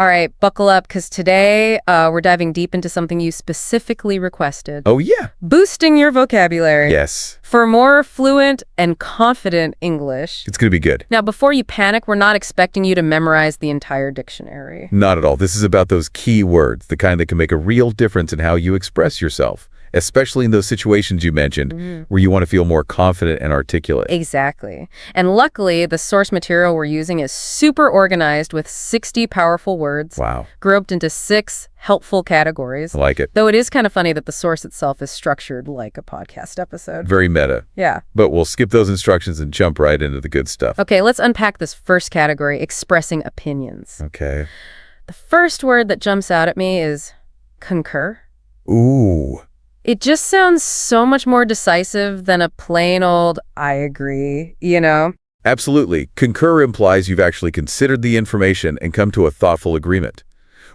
All right, buckle up, because today we're diving deep into something you specifically requested. Oh, yeah. Boosting your vocabulary. Yes. For more fluent and confident English. It's going to be good. Now, before you panic, we're not expecting you to memorize the entire dictionary. Not at all. This is about those key words, the kind that can make a real difference in how you express yourself, especially in those situations you mentioned where you want to feel more confident and articulate. Exactly. And luckily, the source material we're using is super organized with 60 powerful words. Wow. Grouped into 6 helpful categories. I like it. Though it is kind of funny that the source itself is structured like a podcast episode. Very meta. Yeah. But we'll skip those instructions and jump right into the good stuff. Okay, let's unpack this first category, expressing opinions. Okay. The first word that jumps out at me is concur. Ooh. It just sounds so much more decisive than a plain old I agree, you know? Absolutely. Concur implies you've actually considered the information and come to a thoughtful agreement,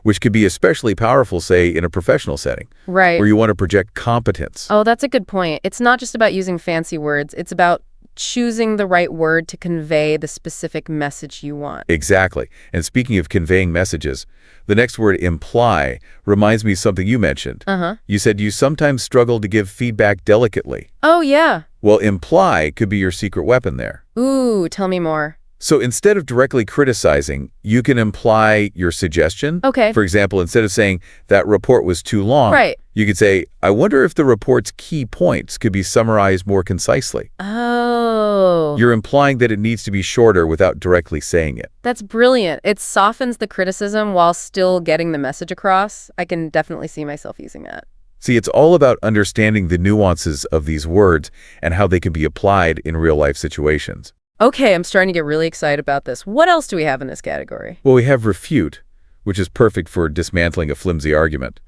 which could be especially powerful, say, in a professional setting, Right. where you want to project competence. Oh, that's a good point. It's not just about using fancy words. It's about choosing the right word to convey the specific message you want. Exactly. And speaking of conveying messages, the next word, imply, reminds me of something you mentioned. You said you sometimes struggle to give feedback delicately. Oh, yeah. Well, imply could be your secret weapon there. Ooh, tell me more. So instead of directly criticizing, you can imply your suggestion. Okay. For example, instead of saying, that report was too long, Right. you could say, I wonder if the report's key points could be summarized more concisely. Oh. You're implying that it needs to be shorter without directly saying it. That's brilliant. It softens the criticism while still getting the message across. I can definitely see myself using that. See, it's all about understanding the nuances of these words and how they can be applied in real-life situations. Okay, I'm starting to get really excited about this. What else do we have in this category? Well, we have refute, which is perfect for dismantling a flimsy argument.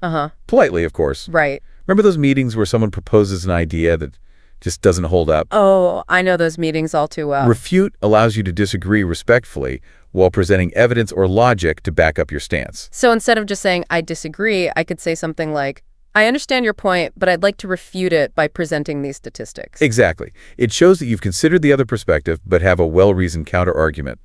Politely, of course. Right. Remember those meetings where someone proposes an idea that just doesn't hold up? Oh, I know those meetings all too well. Refute allows you to disagree respectfully while presenting evidence or logic to back up your stance. So instead of just saying, I disagree, I could say something like, I understand your point, but I'd like to refute it by presenting these statistics. Exactly. It shows that you've considered the other perspective, but have a well-reasoned counter-argument.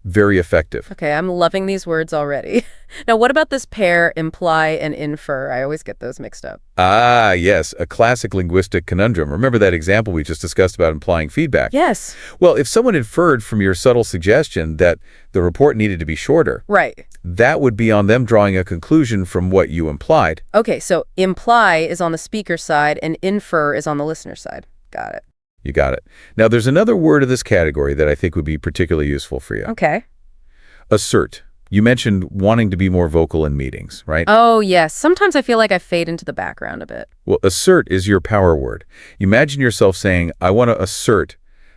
Very effective. Okay, I'm loving these words already. Now, what about this pair, imply and infer? I always get those mixed up. Ah, yes, a classic linguistic conundrum. Remember that example we just discussed about implying feedback? Yes. Well, if someone inferred from your subtle suggestion that the report needed to be shorter, Right. that would be on them drawing a conclusion from what you implied. Okay, so imply is on the speaker side and infer is on the listener side. Got it. You got it. Now, there's another word of this category that I think would be particularly useful for you. Okay. Assert. You mentioned wanting to be more vocal in meetings, right? Oh, yes. Sometimes I feel like I fade into the background a bit. Well, assert is your power word. Imagine yourself saying, I want to assert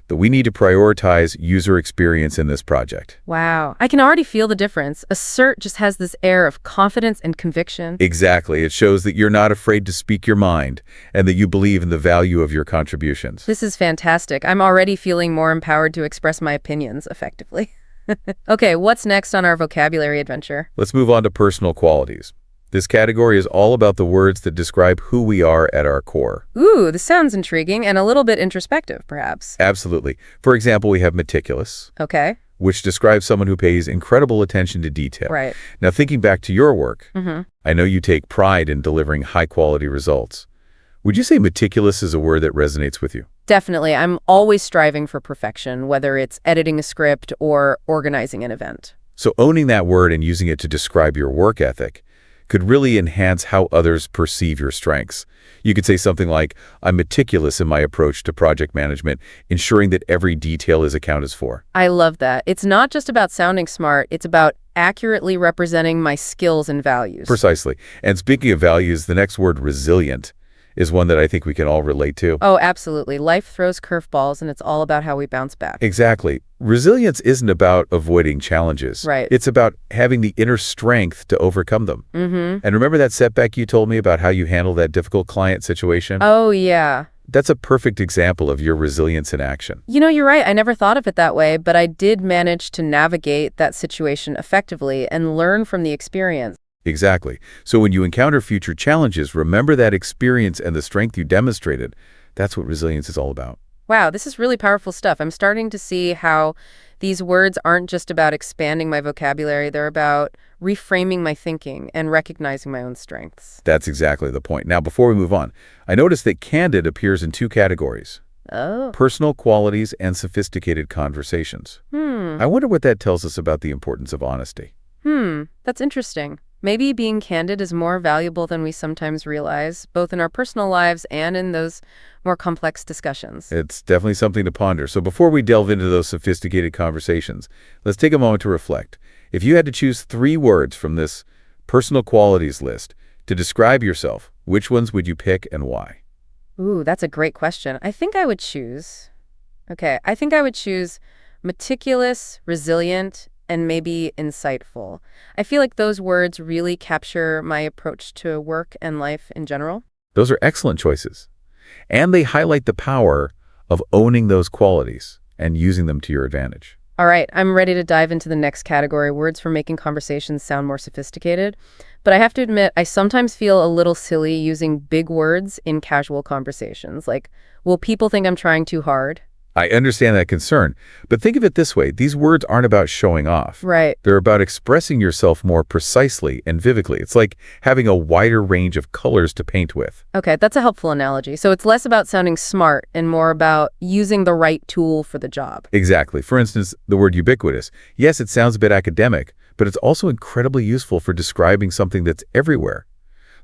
that we need to prioritize user experience in this project. Wow. I can already feel the difference. Assert just has this air of confidence and conviction. Exactly. It shows that you're not afraid to speak your mind and that you believe in the value of your contributions. This is fantastic. I'm already feeling more empowered to express my opinions effectively. Okay, what's next on our vocabulary adventure? Let's move on to personal qualities. This category is all about the words that describe who we are at our core. Ooh, this sounds intriguing and a little bit introspective, perhaps. Absolutely. For example, we have meticulous, Okay. which describes someone who pays incredible attention to detail. Right. Now, thinking back to your work, I know you take pride in delivering high-quality results. Would you say meticulous is a word that resonates with you? Definitely. I'm always striving for perfection, whether it's editing a script or organizing an event. So owning that word and using it to describe your work ethic could really enhance how others perceive your strengths. You could say something like, I'm meticulous in my approach to project management, ensuring that every detail is accounted for. I love that. It's not just about sounding smart, it's about accurately representing my skills and values. Precisely. And speaking of values, the next word, resilient, is one that I think we can all relate to. Oh, absolutely. Life throws curveballs, and it's all about how we bounce back. Exactly. Resilience isn't about avoiding challenges. Right. It's about having the inner strength to overcome them. Mm-hmm. And remember that setback you told me about how you handled that difficult client situation? Oh, yeah. That's a perfect example of your resilience in action. You know, you're right. I never thought of it that way, but I did manage to navigate that situation effectively and learn from the experience. Exactly. So when you encounter future challenges, remember that experience and the strength you demonstrated. That's what resilience is all about. Wow, this is really powerful stuff. I'm starting to see how These words aren't just about expanding my vocabulary, they're about reframing my thinking and recognizing my own strengths. That's exactly the point. Now, before we move on, I noticed that candid appears in two categories: Oh. personal qualities and sophisticated conversations. I wonder what that tells us about the importance of honesty. That's interesting. Maybe being candid is more valuable than we sometimes realize, both in our personal lives and in those more complex discussions. It's definitely something to ponder. So before we delve into those sophisticated conversations, let's take a moment to reflect. If you had to choose 3 words from this personal qualities list to describe yourself, which ones would you pick and why? Ooh, that's a great question. I think I would choose meticulous, resilient, and maybe insightful. I feel like those words really capture my approach to work and life in general. Those are excellent choices. And they highlight the power of owning those qualities and using them to your advantage. All right, I'm ready to dive into the next category, words for making conversations sound more sophisticated. But I have to admit, I sometimes feel a little silly using big words in casual conversations. Like, will people think I'm trying too hard? I understand that concern, but think of it this way. These words aren't about showing off. Right. They're about expressing yourself more precisely and vividly. It's like having a wider range of colors to paint with. Okay, that's a helpful analogy. So it's less about sounding smart and more about using the right tool for the job. Exactly. For instance, the word ubiquitous. Yes, it sounds a bit academic, but it's also incredibly useful for describing something that's everywhere.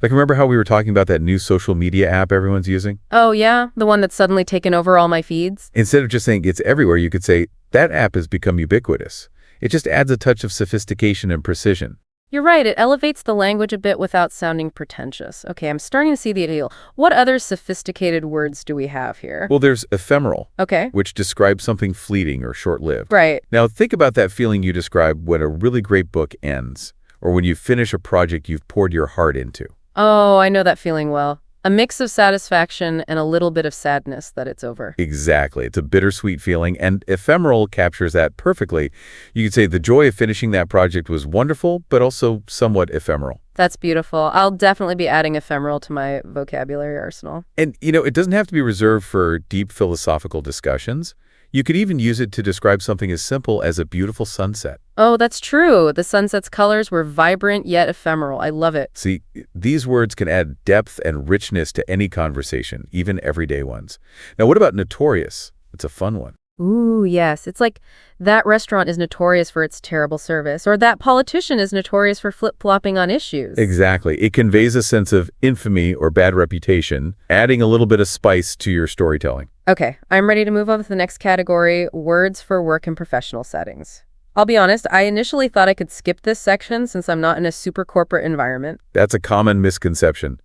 Like, remember how we were talking about that new social media app everyone's using? Oh, yeah? The one that's suddenly taken over all my feeds? Instead of just saying it's everywhere, you could say, that app has become ubiquitous. It just adds a touch of sophistication and precision. You're right, it elevates the language a bit without sounding pretentious. Okay, I'm starting to see the appeal. What other sophisticated words do we have here? Well, there's ephemeral, Okay. which describes something fleeting or short-lived. Right. Now, think about that feeling you describe when a really great book ends, or when you finish a project you've poured your heart into. Oh, I know that feeling well. A mix of satisfaction and a little bit of sadness that it's over. Exactly. It's a bittersweet feeling, and ephemeral captures that perfectly. You could say the joy of finishing that project was wonderful, but also somewhat ephemeral. That's beautiful. I'll definitely be adding ephemeral to my vocabulary arsenal. And, it doesn't have to be reserved for deep philosophical discussions. You could even use it to describe something as simple as a beautiful sunset. Oh, that's true. The sunset's colors were vibrant yet ephemeral. I love it. See, these words can add depth and richness to any conversation, even everyday ones. Now, what about notorious? It's a fun one. Ooh, yes. It's like that restaurant is notorious for its terrible service, or that politician is notorious for flip-flopping on issues. Exactly. It conveys a sense of infamy or bad reputation, adding a little bit of spice to your storytelling. Okay, I'm ready to move on to the next category, words for work and professional settings. I'll be honest, I initially thought I could skip this section since I'm not in a super corporate environment. That's a common misconception.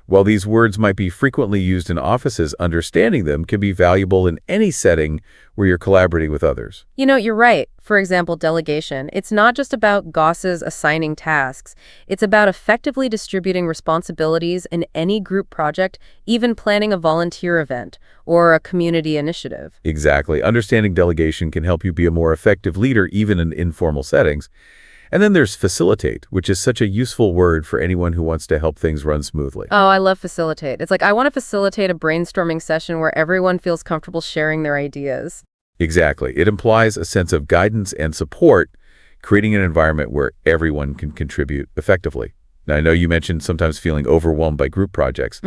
While these words might be frequently used in offices, understanding them can be valuable in any setting where you're collaborating with others. You're right. For example, delegation. It's not just about bosses assigning tasks. It's about effectively distributing responsibilities in any group project, even planning a volunteer event or a community initiative. Exactly. Understanding delegation can help you be a more effective leader even in informal settings. And then there's facilitate, which is such a useful word for anyone who wants to help things run smoothly. Oh, I love facilitate. It's like I want to facilitate a brainstorming session where everyone feels comfortable sharing their ideas. Exactly. It implies a sense of guidance and support, creating an environment where everyone can contribute effectively. Now, I know you mentioned sometimes feeling overwhelmed by group projects.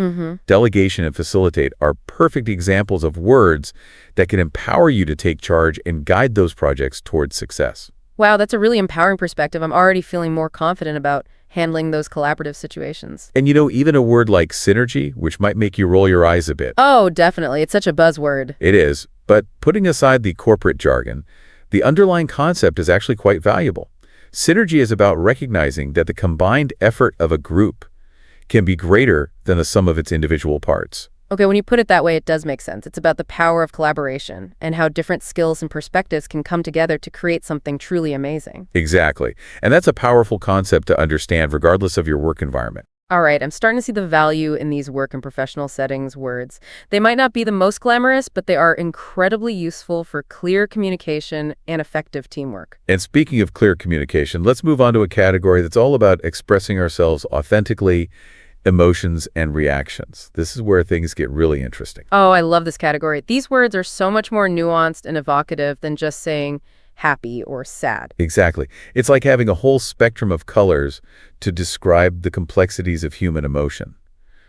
Delegation and facilitate are perfect examples of words that can empower you to take charge and guide those projects towards success. Wow, that's a really empowering perspective. I'm already feeling more confident about handling those collaborative situations. And even a word like synergy, which might make you roll your eyes a bit. Oh, definitely. It's such a buzzword. It is. But putting aside the corporate jargon, the underlying concept is actually quite valuable. Synergy is about recognizing that the combined effort of a group can be greater than the sum of its individual parts. Okay, when you put it that way, it does make sense. It's about the power of collaboration and how different skills and perspectives can come together to create something truly amazing. Exactly. And that's a powerful concept to understand regardless of your work environment. All right, I'm starting to see the value in these work and professional settings words. They might not be the most glamorous, but they are incredibly useful for clear communication and effective teamwork. And speaking of clear communication, let's move on to a category that's all about expressing ourselves authentically, emotions and reactions. This is where things get really interesting. Oh, I love this category. These words are so much more nuanced and evocative than just saying, happy or sad. Exactly. It's like having a whole spectrum of colors to describe the complexities of human emotion.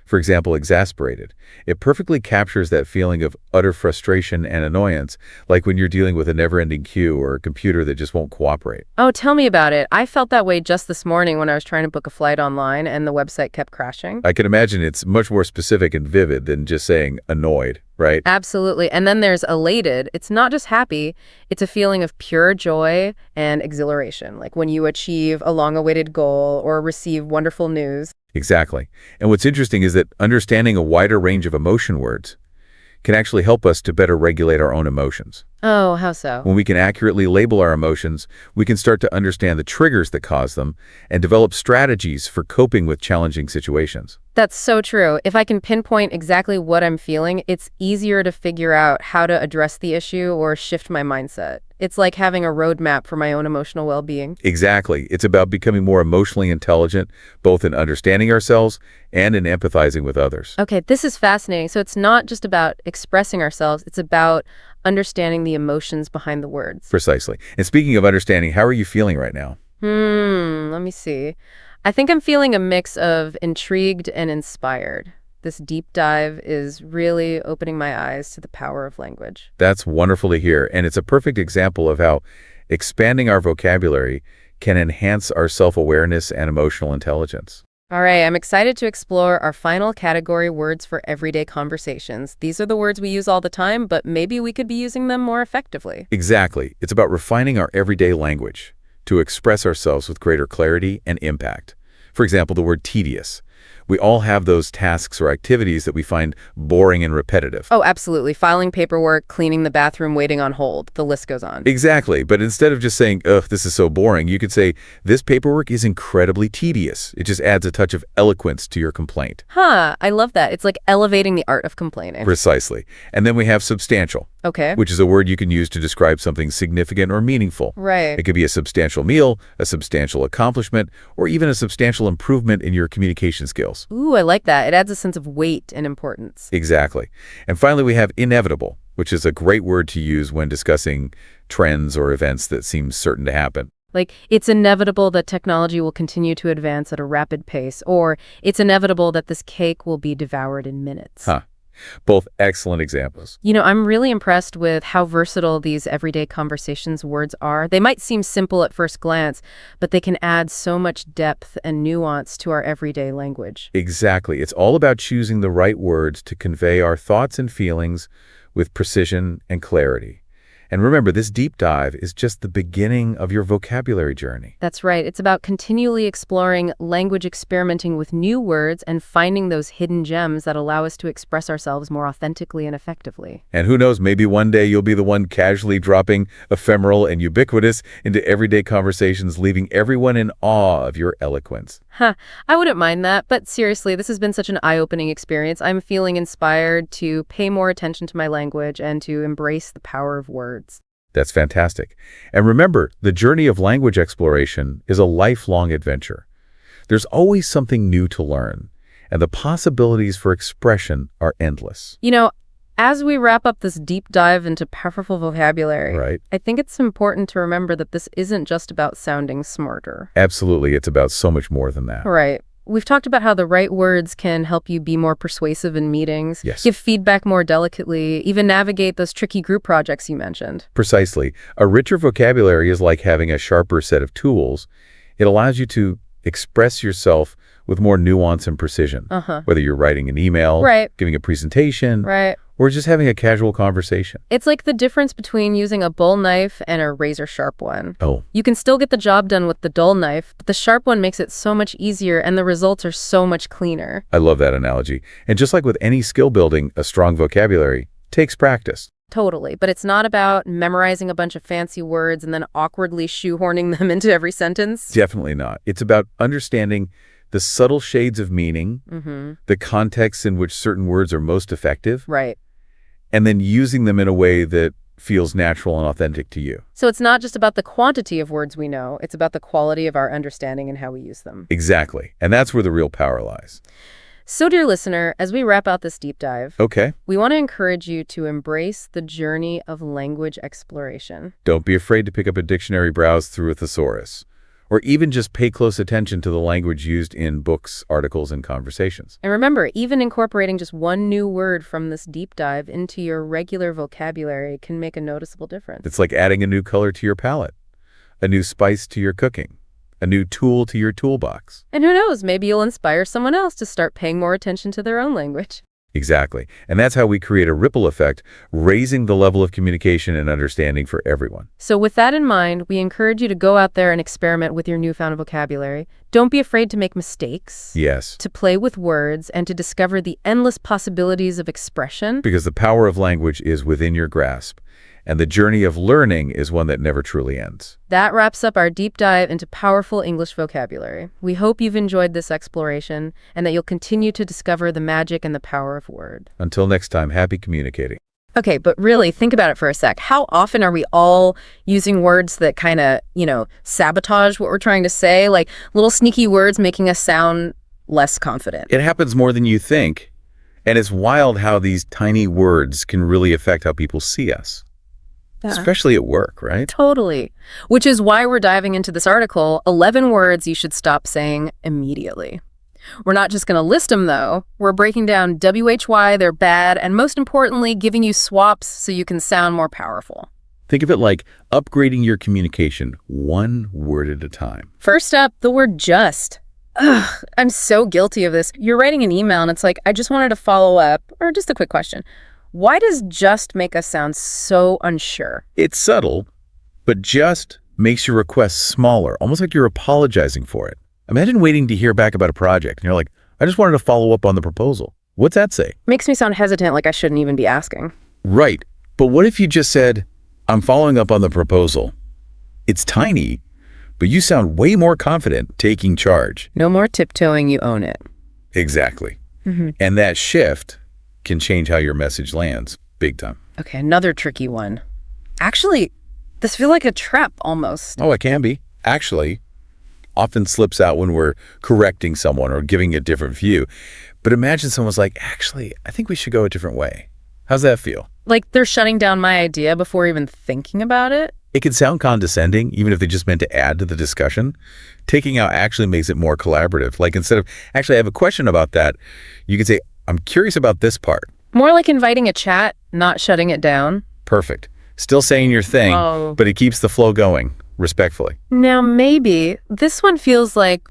For example, exasperated. It perfectly captures that feeling of utter frustration and annoyance, like when you're dealing with a never-ending queue or a computer that just won't cooperate. Oh, tell me about it. I felt that way just this morning when I was trying to book a flight online and the website kept crashing. I can imagine it's much more specific and vivid than just saying annoyed, right? Absolutely. And then there's elated. It's not just happy, it's a feeling of pure joy and exhilaration, like when you achieve a long-awaited goal or receive wonderful news. Exactly. And what's interesting is that understanding a wider range of emotion words can actually help us to better regulate our own emotions. Oh, how so? When we can accurately label our emotions, we can start to understand the triggers that cause them and develop strategies for coping with challenging situations. That's so true. If I can pinpoint exactly what I'm feeling, it's easier to figure out how to address the issue or shift my mindset. It's like having a roadmap for my own emotional well-being. Exactly. It's about becoming more emotionally intelligent, both in understanding ourselves and in empathizing with others. Okay, this is fascinating. So it's not just about expressing ourselves, it's about understanding the emotions behind the words. Precisely. And speaking of understanding, how are you feeling right now? Let me see. I think I'm feeling a mix of intrigued and inspired. This deep dive is really opening my eyes to the power of language. That's wonderful to hear, and it's a perfect example of how expanding our vocabulary can enhance our self-awareness and emotional intelligence. All right, I'm excited to explore our final category, words for everyday conversations. These are the words we use all the time, but maybe we could be using them more effectively. Exactly. It's about refining our everyday language to express ourselves with greater clarity and impact. For example, the word tedious. We all have those tasks or activities that we find boring and repetitive. Oh, absolutely. Filing paperwork, cleaning the bathroom, waiting on hold. The list goes on. Exactly. But instead of just saying, ugh, this is so boring, you could say, this paperwork is incredibly tedious. It just adds a touch of eloquence to your complaint. Huh, I love that. It's like elevating the art of complaining. Precisely. And then we have substantial. Okay. Which is a word you can use to describe something significant or meaningful. Right. It could be a substantial meal, a substantial accomplishment, or even a substantial improvement in your communication skills. Ooh, I like that. It adds a sense of weight and importance. Exactly. And finally, we have inevitable, which is a great word to use when discussing trends or events that seem certain to happen. Like, it's inevitable that technology will continue to advance at a rapid pace, or it's inevitable that this cake will be devoured in minutes. Huh. Both excellent examples. You know, I'm really impressed with how versatile these everyday conversations words are. They might seem simple at first glance, but they can add so much depth and nuance to our everyday language. Exactly. It's all about choosing the right words to convey our thoughts and feelings with precision and clarity. And remember, this deep dive is just the beginning of your vocabulary journey. That's right. It's about continually exploring language, experimenting with new words, and finding those hidden gems that allow us to express ourselves more authentically and effectively. And who knows, maybe one day you'll be the one casually dropping ephemeral and ubiquitous into everyday conversations, leaving everyone in awe of your eloquence. Huh, I wouldn't mind that, but seriously, this has been such an eye-opening experience. I'm feeling inspired to pay more attention to my language and to embrace the power of words. That's fantastic. And remember, the journey of language exploration is a lifelong adventure. There's always something new to learn, and the possibilities for expression are endless. You know, as we wrap up this deep dive into powerful vocabulary, Right. I think it's important to remember that this isn't just about sounding smarter. Absolutely, it's about so much more than that. Right. We've talked about how the right words can help you be more persuasive in meetings, Yes. give feedback more delicately, even navigate those tricky group projects you mentioned. Precisely. A richer vocabulary is like having a sharper set of tools. It allows you to express yourself with more nuance and precision, whether you're writing an email, Right. giving a presentation, Right. or just having a casual conversation. It's like the difference between using a bull knife and a razor-sharp one. Oh, You can still get the job done with the dull knife, but the sharp one makes it so much easier and the results are so much cleaner. I love that analogy. And just like with any skill building, a strong vocabulary takes practice. Totally, but it's not about memorizing a bunch of fancy words and then awkwardly shoehorning them into every sentence. Definitely not. It's about understanding the subtle shades of meaning, the context in which certain words are most effective, Right. and then using them in a way that feels natural and authentic to you. So it's not just about the quantity of words we know, it's about the quality of our understanding and how we use them. Exactly. And that's where the real power lies. So, dear listener, as we wrap out this deep dive, Okay. we want to encourage you to embrace the journey of language exploration. Don't be afraid to pick up a dictionary, browse through a thesaurus, or even just pay close attention to the language used in books, articles, and conversations. And remember, even incorporating just one new word from this deep dive into your regular vocabulary can make a noticeable difference. It's like adding a new color to your palette, a new spice to your cooking, a new tool to your toolbox. And who knows, maybe you'll inspire someone else to start paying more attention to their own language. Exactly. And that's how we create a ripple effect, raising the level of communication and understanding for everyone. So with that in mind, we encourage you to go out there and experiment with your newfound vocabulary. Don't be afraid to make mistakes. Yes. To play with words and to discover the endless possibilities of expression. Because the power of language is within your grasp, and the journey of learning is one that never truly ends. That wraps up our deep dive into powerful English vocabulary. We hope you've enjoyed this exploration and that you'll continue to discover the magic and the power of word. Until next time, happy communicating. Okay, but really, think about it for a sec. How often are we all using words that kind of, sabotage what we're trying to say? Like little sneaky words making us sound less confident. It happens more than you think, and it's wild how these tiny words can really affect how people see us. Yeah. Especially at work, right? Totally. Which is why we're diving into this article, 11 words you should stop saying immediately. We're not just going to list them, though. We're breaking down why they're bad, and most importantly, giving you swaps so you can sound more powerful. Think of it like upgrading your communication one word at a time. First up, the word just. Ugh, I'm so guilty of this. You're writing an email and it's like, I just wanted to follow up, or just a quick question. Why does just make us sound so unsure? It's subtle, but just makes your request smaller, almost like you're apologizing for it. Imagine waiting to hear back about a project, and you're like, I just wanted to follow up on the proposal. What's that say? Makes me sound hesitant, like I shouldn't even be asking. Right, but what if you just said, I'm following up on the proposal? It's tiny, but you sound way more confident taking charge. No more tiptoeing, you own it. Exactly. And that shift can change how your message lands big time. Okay, another tricky one. Actually, this feels like a trap almost. Oh, it can be. Actually, often slips out when we're correcting someone or giving a different view. But imagine someone's like, actually, I think we should go a different way. How's that feel? Like they're shutting down my idea before even thinking about it? It can sound condescending, even if they just meant to add to the discussion. Taking out actually makes it more collaborative. Like instead of, actually, I have a question about that, you could say, I'm curious about this part. More like inviting a chat, not shutting it down. Perfect. Still saying your thing, but it keeps the flow going, respectfully. Now, maybe this one feels like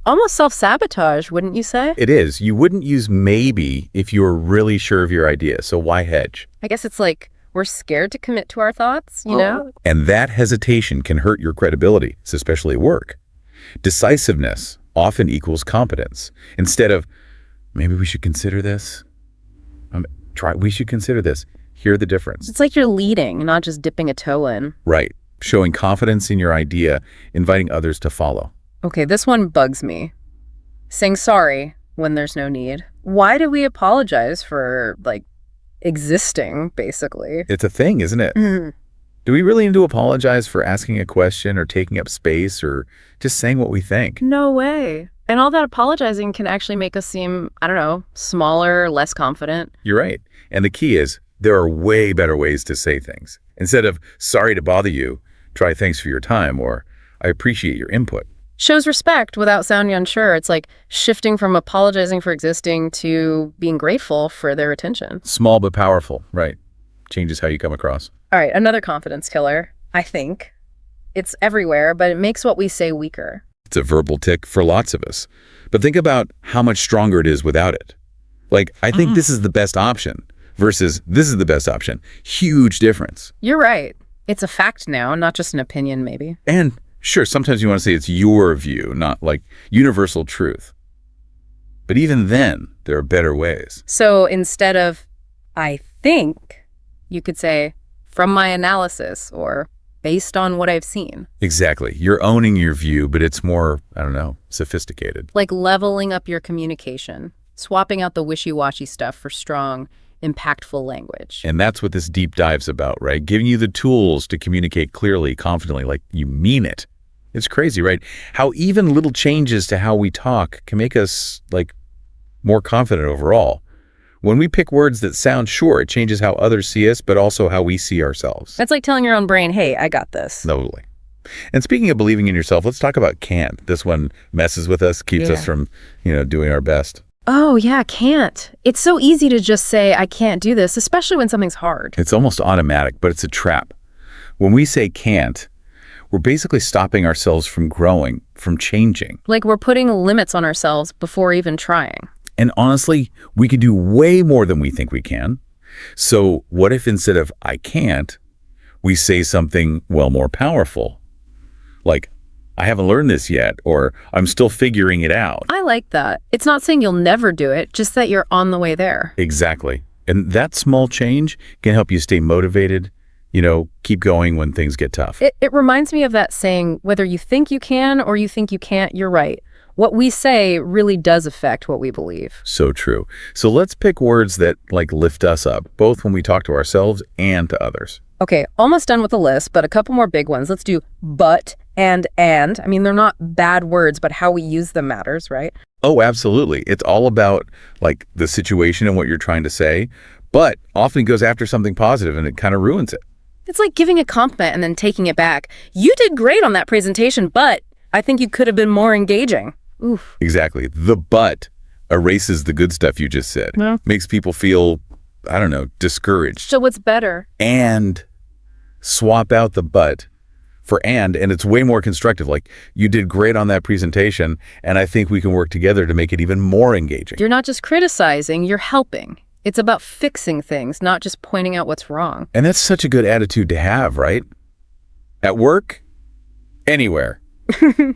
almost self-sabotage, wouldn't you say? It is. You wouldn't use maybe if you were really sure of your idea, so why hedge? I guess it's like we're scared to commit to our thoughts, you know? And that hesitation can hurt your credibility, especially at work. Decisiveness often equals competence. Instead of, maybe we should consider this. We should consider this. Hear the difference. It's like you're leading, not just dipping a toe in. Right. Showing confidence in your idea, inviting others to follow. Okay, this one bugs me. Saying sorry when there's no need. Why do we apologize for, existing, basically? It's a thing, isn't it? Do we really need to apologize for asking a question or taking up space or just saying what we think? No way. And all that apologizing can actually make us seem, smaller, less confident. You're right. And the key is there are way better ways to say things. Instead of sorry to bother you, try thanks for your time or I appreciate your input. Shows respect without sounding unsure. It's like shifting from apologizing for existing to being grateful for their attention. Small but powerful, right. Changes how you come across. All right, another confidence killer, I think. It's everywhere, but it makes what we say weaker. It's a verbal tick for lots of us. But think about how much stronger it is without it. Like, I think this is the best option versus this is the best option. Huge difference. You're right. It's a fact now, not just an opinion, maybe. And sure, sometimes you want to say it's your view, not like universal truth. But even then, there are better ways. So instead of, I think, you could say, from my analysis, or based on what I've seen. Exactly. You're owning your view, but it's more, sophisticated. Like leveling up your communication, swapping out the wishy-washy stuff for strong, impactful language. And that's what this deep dive's about, right? Giving you the tools to communicate clearly, confidently, like you mean it. It's crazy, right? How even little changes to how we talk can make us, more confident overall. When we pick words that sound sure, it changes how others see us, but also how we see ourselves. That's like telling your own brain, hey, I got this. Totally. And speaking of believing in yourself, let's talk about can't. This one messes with us, keeps us from, doing our best. Oh, yeah, can't. It's so easy to just say, I can't do this, especially when something's hard. It's almost automatic, but it's a trap. When we say can't, we're basically stopping ourselves from growing, from changing. Like we're putting limits on ourselves before even trying. And honestly, we can do way more than we think we can. So what if instead of I can't, we say something, well, more powerful? Like, I haven't learned this yet, or I'm still figuring it out. I like that. It's not saying you'll never do it, just that you're on the way there. Exactly. And that small change can help you stay motivated, keep going when things get tough. It reminds me of that saying, whether you think you can or you think you can't, you're right. What we say really does affect what we believe. So true. So let's pick words that lift us up, both when we talk to ourselves and to others. Okay, almost done with the list, but a couple more big ones. Let's do but and. I mean, they're not bad words, but how we use them matters, right? Oh, absolutely. It's all about the situation and what you're trying to say, but often goes after something positive and it kind of ruins it. It's like giving a compliment and then taking it back. You did great on that presentation, but I think you could have been more engaging. Oof. Exactly. The but erases the good stuff you just said. Yeah. Makes people feel, discouraged. So what's better? And swap out the but for and it's way more constructive. Like, you did great on that presentation, and I think we can work together to make it even more engaging. You're not just criticizing, you're helping. It's about fixing things, not just pointing out what's wrong. And that's such a good attitude to have, right? At work, anywhere. All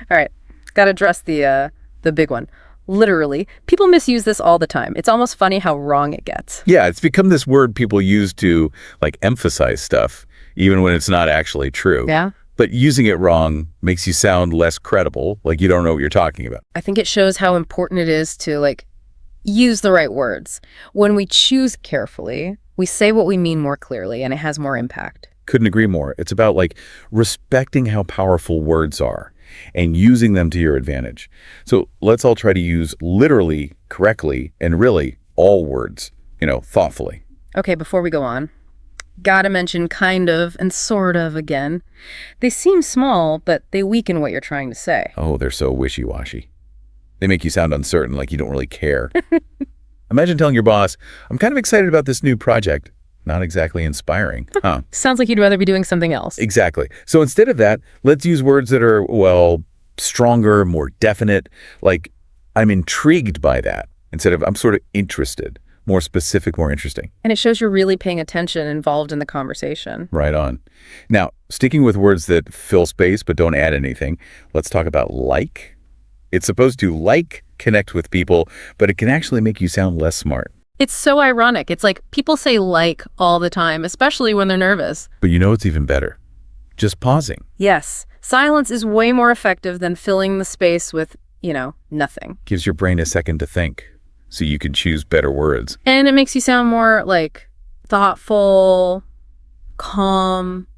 right, got to address the big one. Literally, people misuse this all the time. It's almost funny how wrong it gets. Yeah, it's become this word people use to emphasize stuff, even when it's not actually true. Yeah. But using it wrong makes you sound less credible, like you don't know what you're talking about. I think it shows how important it is to use the right words. When we choose carefully, we say what we mean more clearly, and it has more impact. Couldn't agree more. It's about respecting how powerful words are and using them to your advantage. So let's all try to use literally, correctly, and really all words, thoughtfully. Okay, before we go on, gotta mention kind of and sort of again. They seem small, but they weaken what you're trying to say. Oh, they're so wishy-washy. They make you sound uncertain, like you don't really care. Imagine telling your boss, I'm kind of excited about this new project. Not exactly inspiring, huh? Sounds like you'd rather be doing something else. Exactly. So instead of that, let's use words that are, stronger, more definite. Like, I'm intrigued by that, instead of I'm sort of interested. More specific, more interesting. And it shows you're really paying attention, involved in the conversation. Right on. Now, sticking with words that fill space but don't add anything, let's talk about like. It's supposed to connect with people, but it can actually make you sound less smart. It's so ironic. It's like people say all the time, especially when they're nervous. But it's even better. Just pausing. Yes. Silence is way more effective than filling the space with, nothing. Gives your brain a second to think, so you can choose better words. And it makes you sound more thoughtful, calm,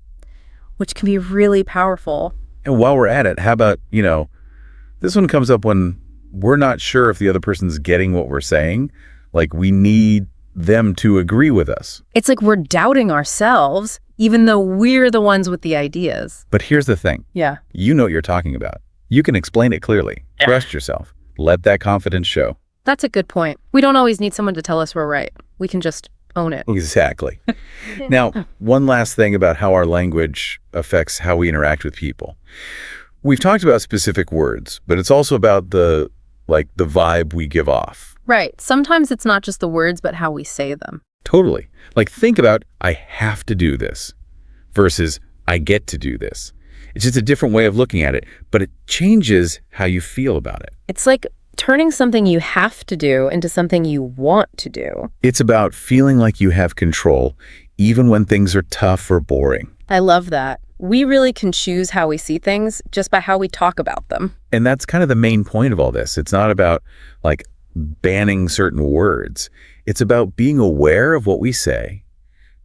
which can be really powerful. And while we're at it, how about, this one comes up when we're not sure if the other person's getting what we're saying. We need them to agree with us. It's like we're doubting ourselves, even though we're the ones with the ideas. But here's the thing. Yeah. You know what you're talking about. You can explain it clearly. Trust yourself. Let that confidence show. That's a good point. We don't always need someone to tell us we're right. We can just own it. Exactly. Now, one last thing about how our language affects how we interact with people. We've talked about specific words, but it's also about the vibe we give off. Right. Sometimes it's not just the words, but how we say them. Totally. Think about, I have to do this versus I get to do this. It's just a different way of looking at it, but it changes how you feel about it. It's like turning something you have to do into something you want to do. It's about feeling like you have control, even when things are tough or boring. I love that. We really can choose how we see things just by how we talk about them. And that's kind of the main point of all this. It's not about banning certain words. It's about being aware of what we say,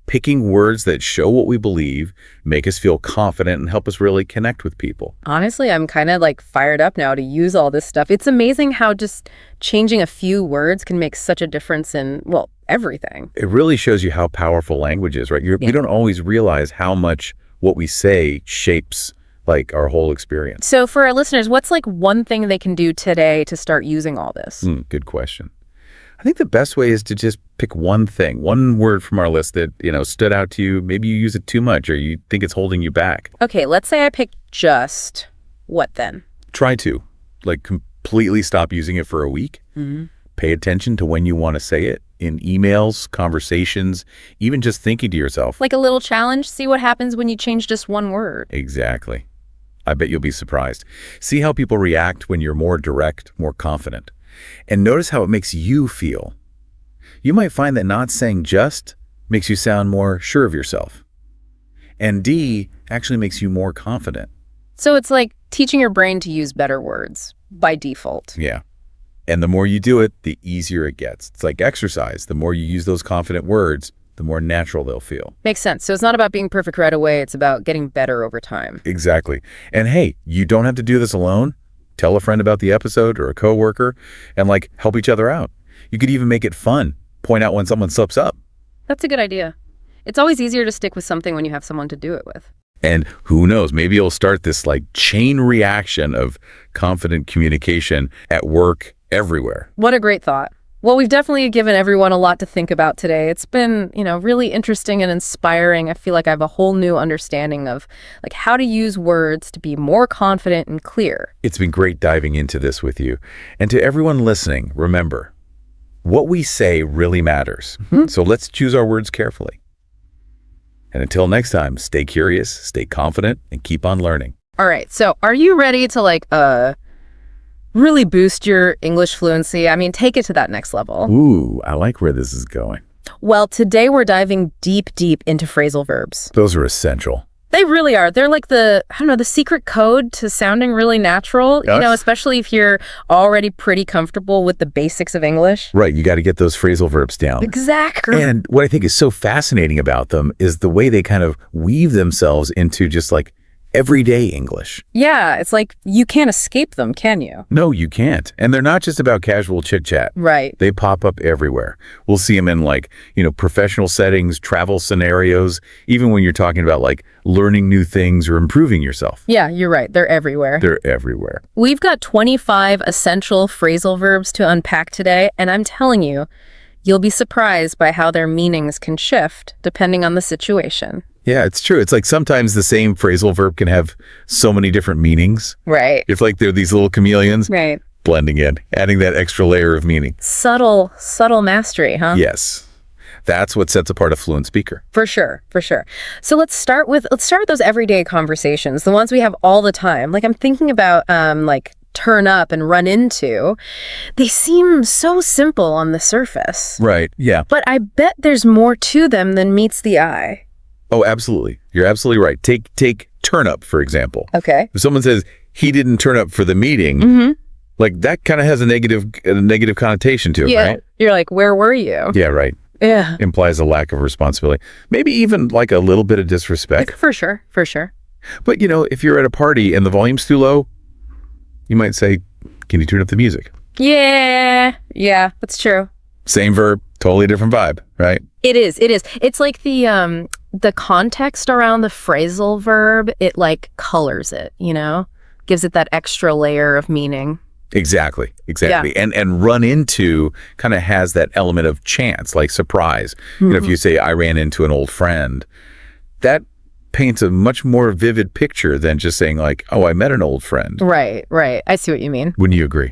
picking words that show what we believe, make us feel confident, and help us really connect with people. Honestly, I'm kind of like fired up now to use all this stuff. It's amazing how just changing a few words can make such a difference in, well, everything. It really shows you how powerful language is, right? We don't always realize how much what we say shapes like our whole experience. So for our listeners, what's like one thing they can do today to start using all this? Good question. I think the best way is to just pick one thing, one word from our list that, stood out to you. Maybe you use it too much or you think it's holding you back. Okay, let's say I pick just. What then? Try to, completely stop using it for a week. Pay attention to when you want to say it in emails, conversations, even just thinking to yourself. Like a little challenge? See what happens when you change just one word. Exactly. I bet you'll be surprised. See how people react when you're more direct, more confident. And notice how it makes you feel. You might find that not saying just makes you sound more sure of yourself. And D actually makes you more confident. So it's like teaching your brain to use better words by default. Yeah. And the more you do it, the easier it gets. It's like exercise. The more you use those confident words, the more natural they'll feel. Makes sense. So it's not about being perfect right away. It's about getting better over time. Exactly. And hey, you don't have to do this alone. Tell a friend about the episode or a coworker and help each other out. You could even make it fun. Point out when someone slips up. That's a good idea. It's always easier to stick with something when you have someone to do it with. And who knows, maybe you'll start this chain reaction of confident communication at work everywhere. What a great thought. Well, we've definitely given everyone a lot to think about today. It's been, really interesting and inspiring. I feel like I have a whole new understanding of how to use words to be more confident and clear. It's been great diving into this with you. And to everyone listening, remember, what we say really matters. So let's choose our words carefully. And until next time, stay curious, stay confident, and keep on learning. All right. So are you ready to really boost your English fluency? I mean, take it to that next level. Ooh, I like where this is going. Well, today we're diving deep into phrasal verbs. Those are essential. They really are. They're like the secret code to sounding really natural, Yes. Especially if you're already pretty comfortable with the basics of English. Right, you got to get those phrasal verbs down. Exactly. And what I think is so fascinating about them is the way they kind of weave themselves into just everyday English. Yeah, it's like you can't escape them, can you? No, you can't. And they're not just about casual chit-chat. Right. They pop up everywhere. We'll see them in professional settings, travel scenarios, even when you're talking about learning new things or improving yourself. Yeah, you're right. They're everywhere. They're everywhere. We've got 25 essential phrasal verbs to unpack today, and I'm telling you, you'll be surprised by how their meanings can shift depending on the situation. Yeah, it's true. It's sometimes the same phrasal verb can have so many different meanings. Right. If they're these little chameleons. Right. Blending in, adding that extra layer of meaning. Subtle mastery, huh? Yes. That's what sets apart a fluent speaker. For sure. So let's start with those everyday conversations, the ones we have all the time. I'm thinking about turn up and run into. They seem so simple on the surface. Right. Yeah. But I bet there's more to them than meets the eye. Oh, absolutely. You're absolutely right. Take turn up, for example. Okay. If someone says he didn't turn up for the meeting, that kind of has a negative connotation to it, yeah. right? You're like, where were you? Yeah, right. Yeah. Implies a lack of responsibility. Maybe even a little bit of disrespect. For sure. But, if you're at a party and the volume's too low, you might say, can you turn up the music? Yeah, that's true. Same verb, totally different vibe, right? It is. It's like the context around the phrasal verb, it colors it, gives it that extra layer of meaning. Exactly. Yeah. And run into kind of has that element of chance, surprise. If you say, I ran into an old friend, that paints a much more vivid picture than just saying oh, I met an old friend. Right. I see what you mean. Wouldn't you agree?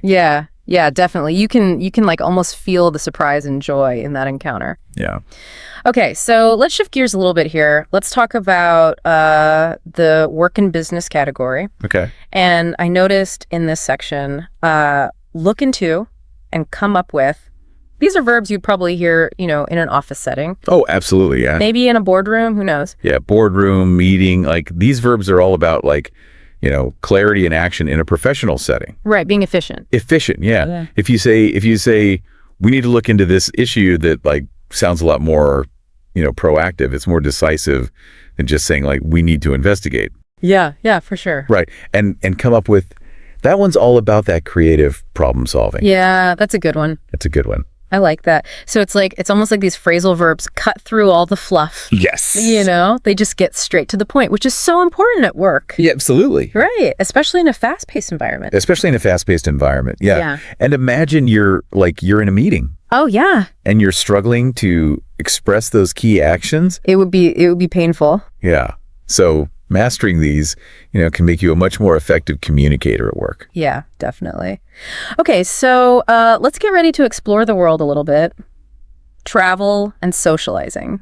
Yeah, definitely. You can almost feel the surprise and joy in that encounter. Yeah. Okay, so let's shift gears a little bit here. Let's talk about the work and business category. Okay. And I noticed in this section, look into and come up with. These are verbs you'd probably hear, in an office setting. Oh, absolutely, yeah. Maybe in a boardroom, who knows? Yeah, boardroom, meeting, these verbs are all about clarity and action in a professional setting. Right, being efficient. Efficient, yeah. If you say we need to look into this issue that sounds a lot more proactive. It's more decisive than just saying, like, we need to investigate. Yeah, for sure. Right. And come up with, that one's all about that creative problem solving. Yeah, that's a good one. That's a good one. I like that. So it's almost like these phrasal verbs cut through all the fluff. Yes. They just get straight to the point, which is so important at work. Yeah, absolutely. Right. Especially in a fast-paced environment. Yeah. And imagine you're in a meeting. Oh, yeah. And you're struggling to express those key actions. It would be painful. Yeah. So mastering these, can make you a much more effective communicator at work. Yeah, definitely. Okay, so let's get ready to explore the world a little bit. Travel and socializing.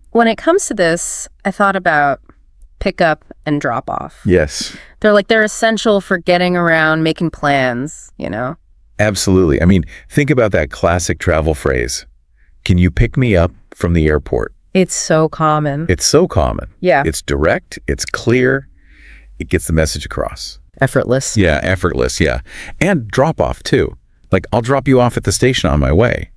When it comes to this, I thought about pick up and drop off. Yes. They're essential for getting around, making plans, Absolutely. I mean, think about that classic travel phrase. Can you pick me up from the airport? It's so common. It's so common. Yeah. It's direct. It's clear. It gets the message across. Effortless. Yeah, effortless. Yeah. And drop off too. Like, I'll drop you off at the station on my way.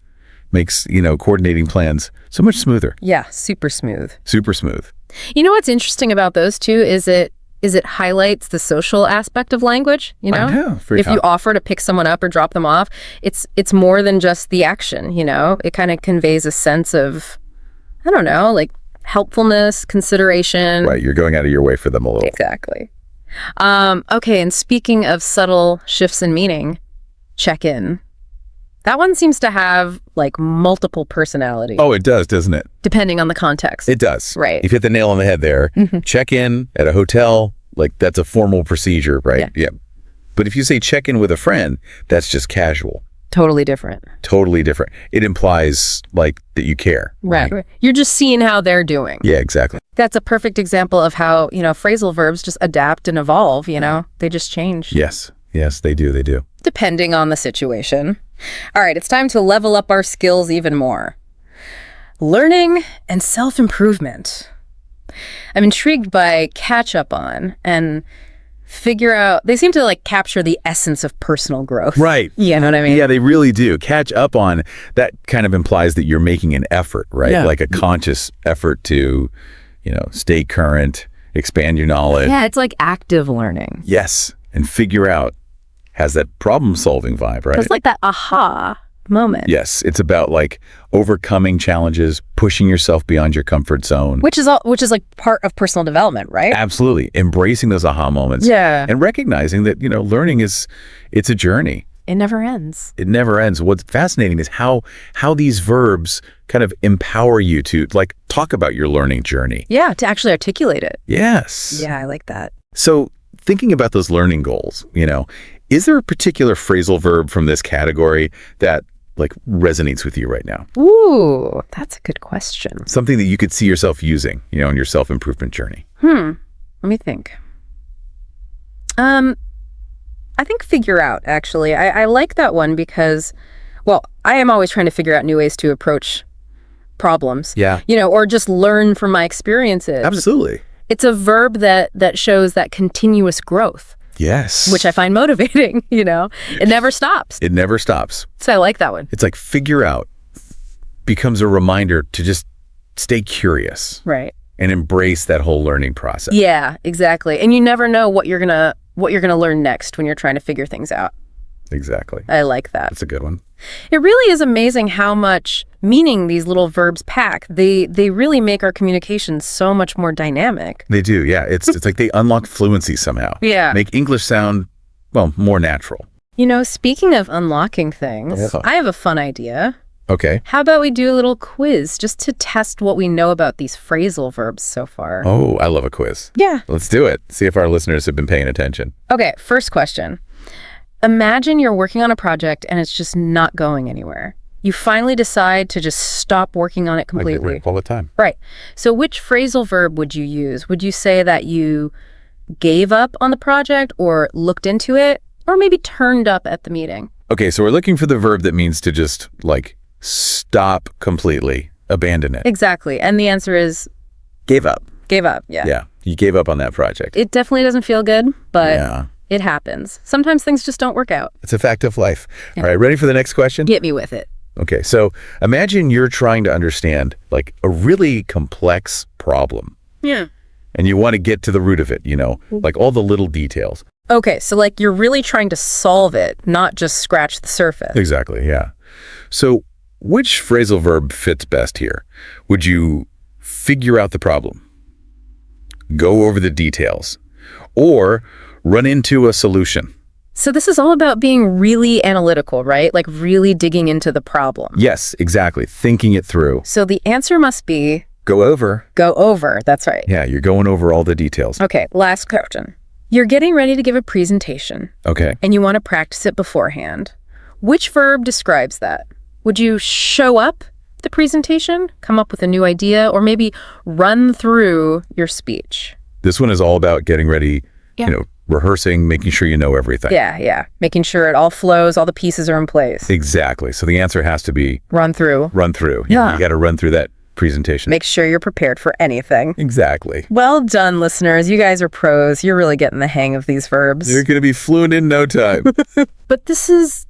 Makes, coordinating plans so much smoother. Yeah, super smooth. Super smooth. What's interesting about those two is it highlights the social aspect of language, I know. If you offer to pick someone up or drop them off, it's more than just the action, It kind of conveys a sense of, I don't know, like helpfulness, consideration. Right, you're going out of your way for them a little. Exactly. Okay, and speaking of subtle shifts in meaning, check-in. That one seems to have like multiple personalities. Oh, it does, doesn't it? Depending on the context. It does. Right. You've hit the nail on the head there. Mm-hmm. Check in at a hotel, like that's a formal procedure, right? Yeah. But if you say check in with a friend, that's just casual. Totally different. Totally different. It implies like that you care. Right. You're just seeing how they're doing. Yeah, exactly. That's a perfect example of how, phrasal verbs just adapt and evolve, They just change. Yes. Yes, they do. They do. Depending on the situation. All right, it's time to level up our skills even more. Learning and self-improvement. I'm intrigued by catch up on and figure out, they seem to like capture the essence of personal growth. Right. You know what I mean? Yeah, they really do. Catch up on, that kind of implies that you're making an effort, right? Yeah. Like a conscious effort to, stay current, expand your knowledge. Yeah, it's like active learning. Yes. And figure out, has that problem solving vibe, right? It's like that aha moment. Yes. It's about like overcoming challenges, pushing yourself beyond your comfort zone. Which is like part of personal development, right? Absolutely. Embracing those aha moments. Yeah. And recognizing that, learning it's a journey. It never ends. It never ends. What's fascinating is how these verbs kind of empower you to like talk about your learning journey. Yeah, to actually articulate it. Yes. Yeah, I like that. So thinking about those learning goals, is there a particular phrasal verb from this category that like resonates with you right now? Ooh, that's a good question. Something that you could see yourself using, in your self-improvement journey. Let me think. I think figure out, actually. I like that one because, well, I am always trying to figure out new ways to approach problems. Yeah. Or just learn from my experiences. Absolutely. It's a verb that shows that continuous growth. Yes. Which I find motivating, It never stops. It never stops. So I like that one. It's like figure out becomes a reminder to just stay curious. Right. And embrace that whole learning process. Yeah, exactly. And you never know what you're gonna learn next when you're trying to figure things out. Exactly. I like that. That's a good one. It really is amazing how much meaning these little verbs pack. They really make our communication so much more dynamic. They do, yeah. It's like they unlock fluency somehow. Yeah. Make English sound, well, more natural. Speaking of unlocking things, I have a fun idea. Okay. How about we do a little quiz just to test what we know about these phrasal verbs so far? Oh, I love a quiz. Yeah. Let's do it. See if our listeners have been paying attention. Okay, first question. Imagine you're working on a project and it's just not going anywhere. You finally decide to just stop working on it completely. Like all the time. Right. So which phrasal verb would you use? Would you say that you gave up on the project or looked into it or maybe turned up at the meeting? Okay, so we're looking for the verb that means to just like stop completely, abandon it. Exactly. And the answer is gave up. Gave up, yeah. Yeah, you gave up on that project. It definitely doesn't feel good, but yeah. It happens. Sometimes things just don't work out. It's a fact of life. Yeah. All right, ready for the next question? Get me with it. Okay, so imagine you're trying to understand like a really complex problem. Yeah. And you want to get to the root of it, like all the little details. Okay, so like you're really trying to solve it, not just scratch the surface. Exactly, yeah. So which phrasal verb fits best here? Would you figure out the problem, go over the details, or run into a solution? So this is all about being really analytical, right? Like really digging into the problem. Yes, exactly. Thinking it through. So the answer must be Go over. go over. That's right. Yeah, you're going over all the details. Okay, last question. You're getting ready to give a presentation, Okay. and you want to practice it beforehand. Which verb describes that? Would you show up at the presentation, come up with a new idea, or maybe run through your speech? This one is all about getting ready, rehearsing, making sure you know everything. Yeah. Making sure it all flows, all the pieces are in place. Exactly. So the answer has to be Run through. run through. Yeah. You got to run through that presentation. Make sure you're prepared for anything. Exactly. Well done, listeners. You guys are pros. You're really getting the hang of these verbs. You're going to be fluent in no time. But this is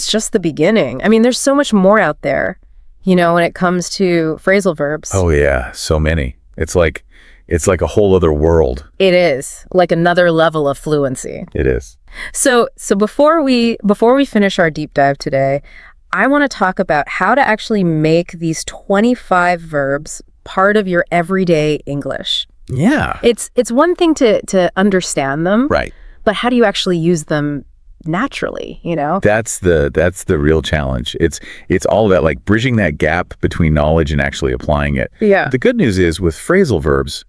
just the beginning. I mean, there's so much more out there, when it comes to phrasal verbs. Oh yeah, so many. It's like a whole other world. It is like another level of fluency. It is. So before we finish our deep dive today, I want to talk about how to actually make these 25 verbs part of your everyday English. Yeah. It's one thing to understand them, Right. but how do you actually use them naturally, That's the real challenge. It's all about like bridging that gap between knowledge and actually applying it. Yeah. The good news is with phrasal verbs,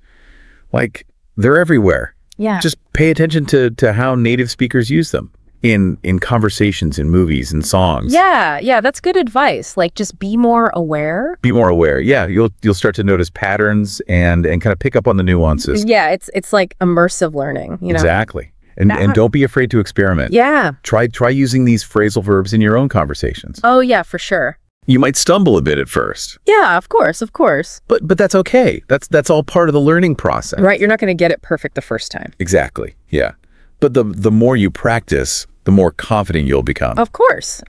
like they're everywhere. Yeah. Just pay attention to how native speakers use them in conversations, in movies, and songs. Yeah, that's good advice. Like just be more aware. Be more aware. Yeah, you'll start to notice patterns and kind of pick up on the nuances. Yeah, it's like immersive learning, Exactly. And don't be afraid to experiment. Yeah. Try using these phrasal verbs in your own conversations. Oh yeah, for sure. You might stumble a bit at first. Yeah, of course. But that's okay. That's all part of the learning process. Right, you're not going to get it perfect the first time. Exactly. Yeah. But the more you practice, the more confident you'll become. Of course.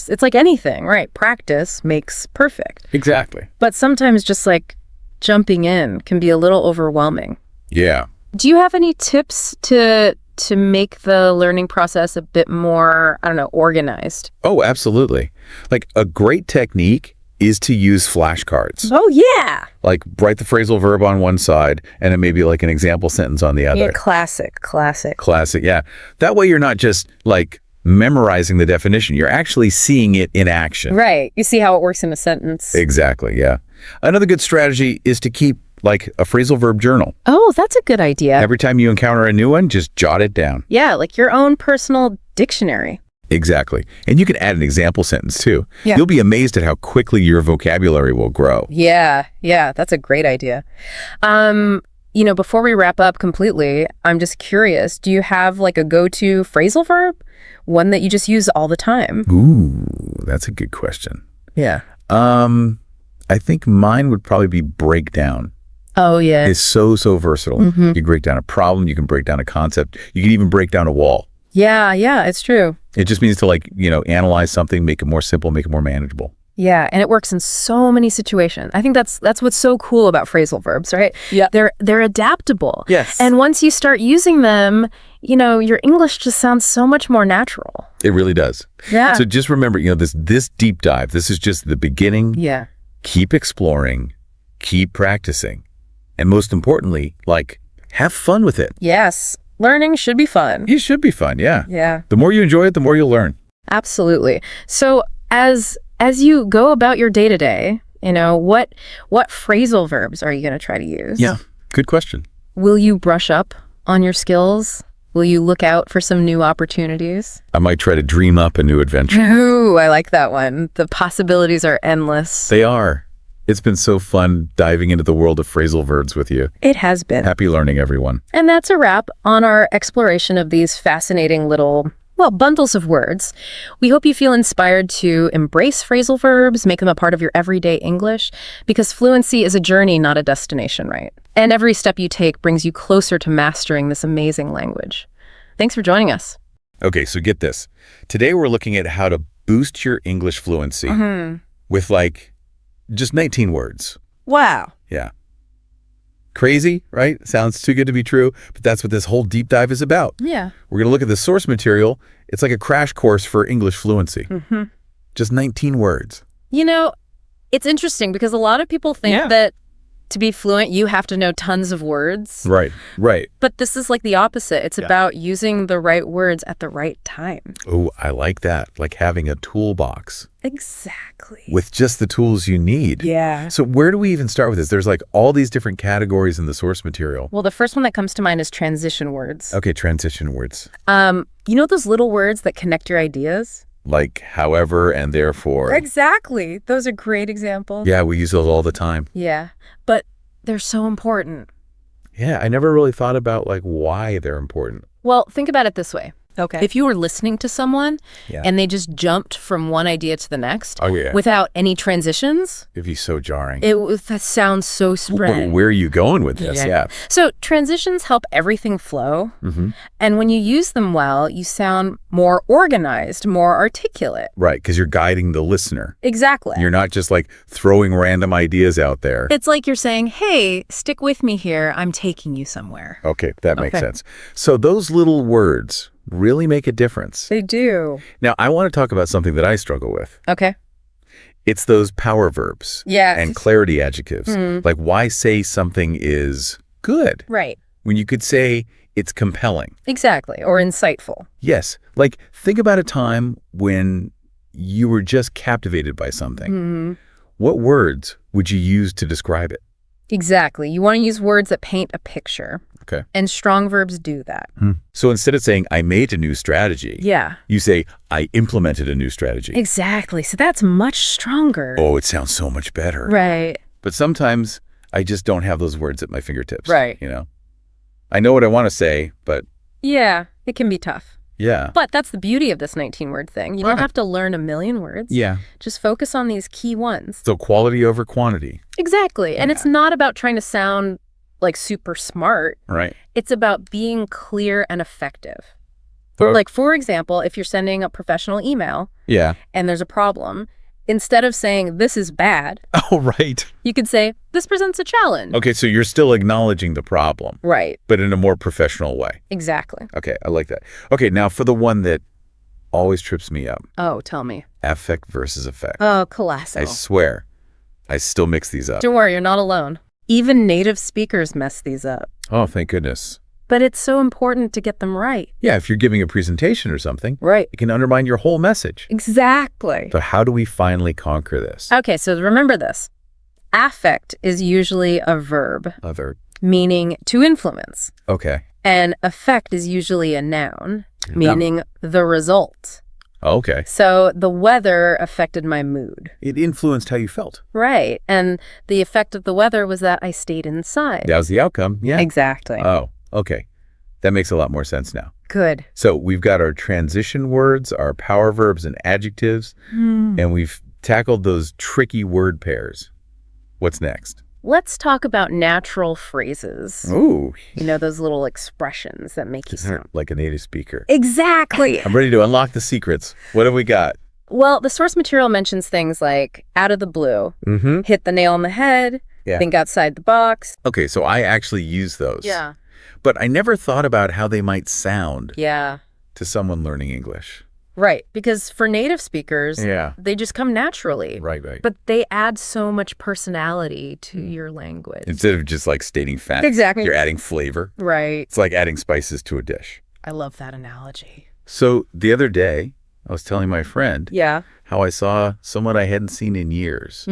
It's like anything, right? Practice makes perfect. Exactly. But sometimes just like jumping in can be a little overwhelming. Yeah. Do you have any tips to make the learning process a bit more, organized? Oh, absolutely. Like a great technique is to use flashcards. Oh, yeah. Like write the phrasal verb on one side and then maybe like an example sentence on the other. Yeah, classic. Classic, yeah. That way you're not just like memorizing the definition. You're actually seeing it in action. Right. You see how it works in a sentence. Exactly, yeah. Another good strategy is to keep like a phrasal verb journal. Oh, that's a good idea. Every time you encounter a new one, just jot it down. Yeah, like your own personal dictionary. Exactly. And you can add an example sentence too. Yeah. You'll be amazed at how quickly your vocabulary will grow. Yeah, that's a great idea. Before we wrap up completely, I'm just curious, do you have like a go-to phrasal verb? One that you just use all the time? Ooh, that's a good question. Yeah. I think mine would probably be breakdown. Oh, yeah. It's so versatile. Mm-hmm. You can break down a problem, you can break down a concept, you can even break down a wall. Yeah, it's true. It just means to analyze something, make it more simple, make it more manageable. Yeah, and it works in so many situations. I think that's what's so cool about phrasal verbs, right? Yeah. They're adaptable. Yes. And once you start using them, your English just sounds so much more natural. It really does. Yeah. So just remember, this deep dive, this is just the beginning. Yeah. Keep exploring, keep practicing, and most importantly, have fun with it. Yes. Learning should be fun. It should be fun, yeah. Yeah. The more you enjoy it, the more you'll learn. Absolutely. So as you go about your day-to-day, what phrasal verbs are you going to try to use? Yeah, good question. Will you brush up on your skills? Will you look out for some new opportunities? I might try to dream up a new adventure. Ooh, I like that one. The possibilities are endless. They are. It's been so fun diving into the world of phrasal verbs with you. It has been. Happy learning, everyone. And that's a wrap on our exploration of these fascinating little, bundles of words. We hope you feel inspired to embrace phrasal verbs, make them a part of your everyday English, because fluency is a journey, not a destination, right? And every step you take brings you closer to mastering this amazing language. Thanks for joining us. Okay, so get this. Today we're looking at how to boost your English fluency with like just 19 words. Wow. Yeah. Crazy, right? Sounds too good to be true, but that's what this whole deep dive is about. Yeah. We're going to look at the source material. It's like a crash course for English fluency. Just 19 words. You know, it's interesting because a lot of people think that to be fluent, you have to know tons of words. Right, right. But this is like the opposite. It's about using the right words at the right time. Oh, I like that. Like having a toolbox. Exactly. With just the tools you need. Yeah. So where do we even start with this? There's like all these different categories in the source material. Well, the first one that comes to mind is transition words. Okay, transition words. You know those little words that connect your ideas? Like however and therefore. Exactly. Those are great examples. Yeah, we use those all the time. Yeah. But they're so important. Yeah, I never really thought about like why they're important. Well, think about it this way. Okay. If you were listening to someone and they just jumped from one idea to the next without any transitions, It'd be so jarring. that sounds so spread. Where are you going with this? Yeah. So transitions help everything flow. And when you use them well, you sound more organized, more articulate. Right, because you're guiding the listener. Exactly. You're not just like throwing random ideas out there. It's like you're saying, hey, stick with me here. I'm taking you somewhere. Okay, that makes sense. So those little words really make a difference. They do. Now, I want to talk about something that I struggle with. Okay. It's those power verbs and clarity adjectives. Like why say something is good Right. when you could say it's compelling. Exactly. Or insightful. Yes. Like think about a time when you were just captivated by something. What words would you use to describe it? Exactly. You want to use words that paint a picture. Okay. And strong verbs do that. So instead of saying, I made a new strategy, Yeah. you say, I implemented a new strategy. Exactly. So that's much stronger. Oh, it sounds so much better. Right. But sometimes I just don't have those words at my fingertips. Right. You know, I know what I want to say, but Yeah. It can be tough. yeah. But that's the beauty of this 19-word thing. You don't Right. have to learn a million words. Yeah. Just focus on these key ones. So quality over quantity. Exactly. And it's not about trying to sound like super smart. Right. It's about being clear and effective. So, Like, for example, if you're sending a professional email yeah. and there's a problem, instead of saying, this is bad, Oh, right. you could say, this presents a challenge. Okay. So you're still acknowledging the problem, Right. but in a more professional way. Exactly. Okay. I like that. Okay. Now for the one that always trips me up, Oh, tell me. affect versus effect. Oh, colossal. I swear, I still mix these up. Don't worry, you're not alone. Even native speakers mess these up. Oh, thank goodness. But it's so important to get them right. Yeah, if you're giving a presentation or something, Right. it can undermine your whole message. Exactly. So how do we finally conquer this? Okay, so remember this. Affect is usually a verb, Other. meaning to influence. Okay. And effect is usually a noun, meaning the result. Okay. So the weather affected my mood. It influenced how you felt. Right. And the effect of the weather was that I stayed inside. That was the outcome. Yeah. Exactly. Oh, okay. That makes a lot more sense now. Good. So we've got our transition words, our power verbs and adjectives, and we've tackled those tricky word pairs. What's next? Let's talk about natural phrases. Ooh. You know, those little expressions that make you sound. Like a native speaker. Exactly. I'm ready to unlock the secrets. What have we got? Well, the source material mentions things like out of the blue, hit the nail on the head, think outside the box. Okay, so I actually use those. Yeah. But I never thought about how they might sound Yeah. to someone learning English. Right. Because for native speakers, Yeah. they just come naturally. Right. But they add so much personality to your language. Instead of just like stating facts, Exactly. you're adding flavor. Right. It's like adding spices to a dish. I love that analogy. So the other day, I was telling my friend Yeah. how I saw someone I hadn't seen in years.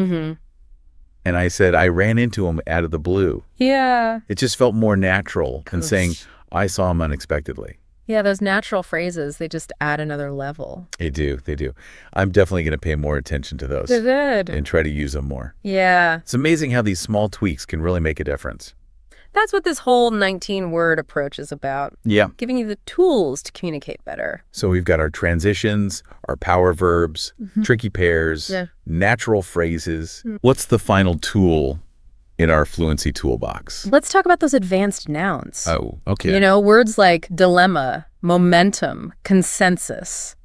And I said, I ran into him out of the blue. Yeah. It just felt more natural than saying, I saw him unexpectedly. Yeah, those natural phrases, they just add another level. They do. They do. I'm definitely going to pay more attention to those Good. and try to use them more. Yeah. It's amazing how these small tweaks can really make a difference. That's what this whole 19-word approach is about. Yeah. Giving you the tools to communicate better. So we've got our transitions, our power verbs, tricky pairs, natural phrases. What's the final tool in our fluency toolbox? Let's talk about those advanced nouns. Oh, okay. You know, words like dilemma, momentum, consensus.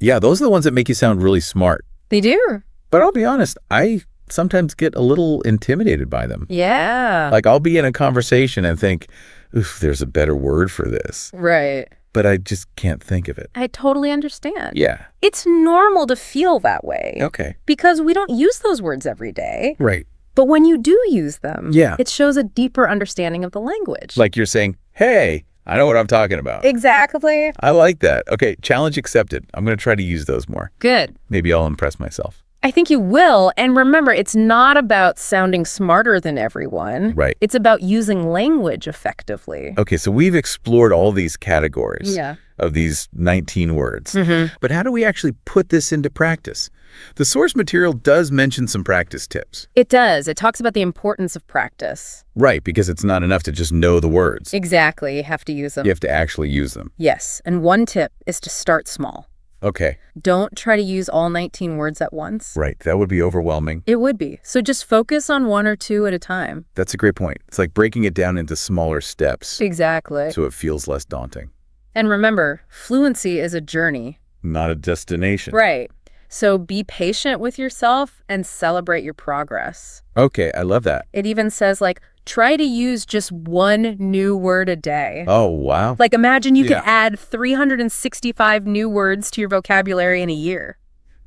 Yeah, those are the ones that make you sound really smart. They do. But I'll be honest, I sometimes get a little intimidated by them. Yeah. Like I'll be in a conversation and think, oof, there's a better word for this. Right. But I just can't think of it. I totally understand. Yeah. It's normal to feel that way. Okay. Because we don't use those words every day. Right. But when you do use them, Yeah. it shows a deeper understanding of the language. Like you're saying, hey, I know what I'm talking about. Exactly. I like that. Okay, challenge accepted. I'm going to try to use those more. Good. Maybe I'll impress myself. I think you will. And remember, it's not about sounding smarter than everyone. Right. It's about using language effectively. Okay, so we've explored all these categories Yeah. of these 19 words. Mm-hmm. But how do we actually put this into practice? The source material does mention some practice tips. It does. It talks about the importance of practice. Right, because it's not enough to just know the words. Exactly. You have to use them. You have to actually use them. Yes. And one tip is to start small. Okay, Don't try to use all 19 words at once. right. That would be overwhelming. It would be. So just focus on one or two at a time. That's a great point. It's like breaking it down into smaller steps Exactly. so it feels less daunting. And remember, fluency is a journey. Not a destination. Right. So be patient with yourself and celebrate your progress. Okay, I love that. It even says, like, try to use just one new word a day. Oh, wow. Like, imagine you Yeah. could add 365 new words to your vocabulary in a year.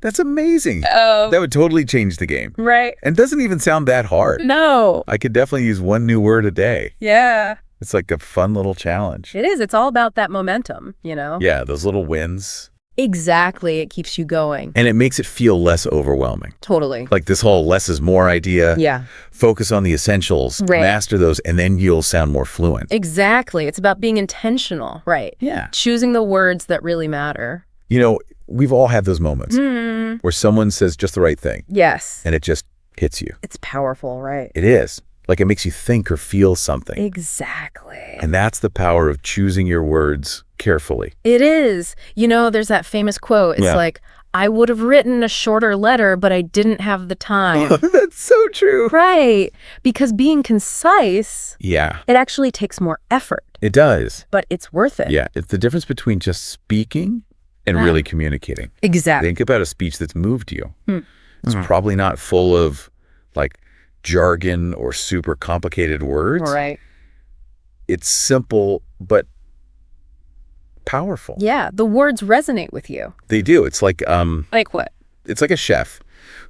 That's amazing. Oh. That would totally change the game. Right. And doesn't even sound that hard. No. I could definitely use one new word a day. Yeah. It's like a fun little challenge. It is. It's all about that momentum, you know? Yeah, those little wins. Exactly. It keeps you going. And it makes it feel less overwhelming. Totally. Like this whole less is more idea. Yeah. Focus on the essentials, Right. master those, and then you'll sound more fluent. Exactly. It's about being intentional. Right. Yeah. Choosing the words that really matter. You know, we've all had those moments where someone says just the right thing Yes. and it just hits you. It's powerful, right? It is. Like it makes you think or feel something. Exactly. And that's the power of choosing your words carefully. It is. You know, there's that famous quote. It's Yeah. like, I would have written a shorter letter, but I didn't have the time. That's so true. Right. Because being concise, Yeah, it actually takes more effort, it does. but it's worth it. Yeah, it's the difference between just speaking and really communicating. Exactly. Think about a speech that's moved you. It's probably not full of like jargon or super complicated words. Right. It's simple but powerful. Yeah. The words resonate with you. They do. It's like Like what? it's like a chef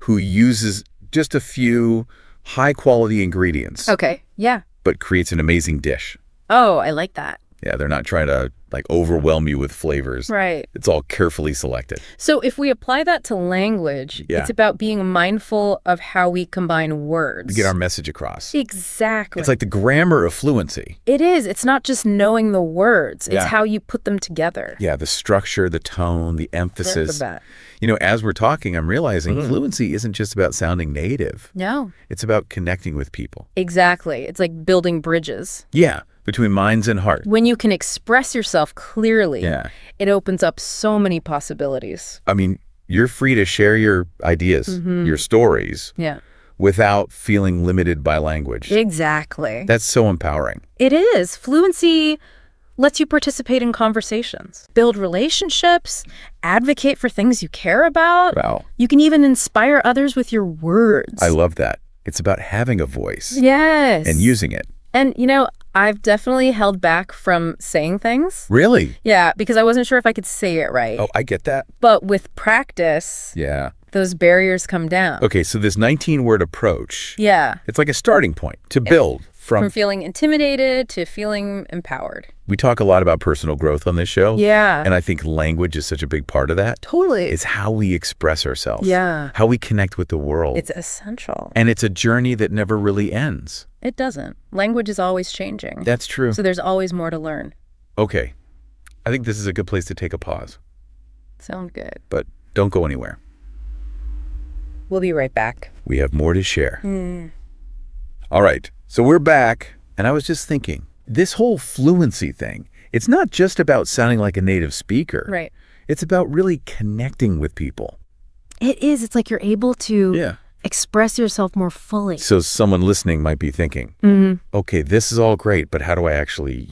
who uses just a few high quality ingredients Okay. Yeah. but creates an amazing dish. Oh, I like that. Yeah, they're not trying to like overwhelm you with flavors. Right. It's all carefully selected. So if we apply that to language, Yeah. it's about being mindful of how we combine words. To get our message across. Exactly. It's like the grammar of fluency. It is. It's not just knowing the words. It's Yeah. how you put them together. Yeah, the structure, the tone, the emphasis. That's the bet. You know, as we're talking, I'm realizing fluency isn't just about sounding native. No. It's about connecting with people. Exactly. It's like building bridges. Yeah, between minds and heart. When you can express yourself clearly, Yeah. it opens up so many possibilities. I mean, you're free to share your ideas, your stories, Yeah. without feeling limited by language. Exactly. That's so empowering. It is. Fluency lets you participate in conversations, build relationships, advocate for things you care about. Wow. You can even inspire others with your words. I love that. It's about having a voice Yes. and using it. And, you know, I've definitely held back from saying things. Really? Yeah, because I wasn't sure if I could say it right. Oh, I get that. But with practice, Yeah. those barriers come down. Okay, so this 19-word approach, Yeah. it's like a starting point to build From from. feeling intimidated to feeling empowered. We talk a lot about personal growth on this show. Yeah. And I think language is such a big part of that. Totally. It's how we express ourselves. Yeah. How we connect with the world. It's essential. And it's a journey that never really ends. It doesn't. Language is always changing. That's true. So there's always more to learn. Okay. I think this is a good place to take a pause, Sound good. but don't go anywhere. We'll be right back. We have more to share. All right. So we're back, and I was just thinking, this whole fluency thing, it's not just about sounding like a native speaker. Right. It's about really connecting with people. It is. It's like you're able to Yeah. express yourself more fully. So someone listening might be thinking, okay, this is all great, but how do I actually,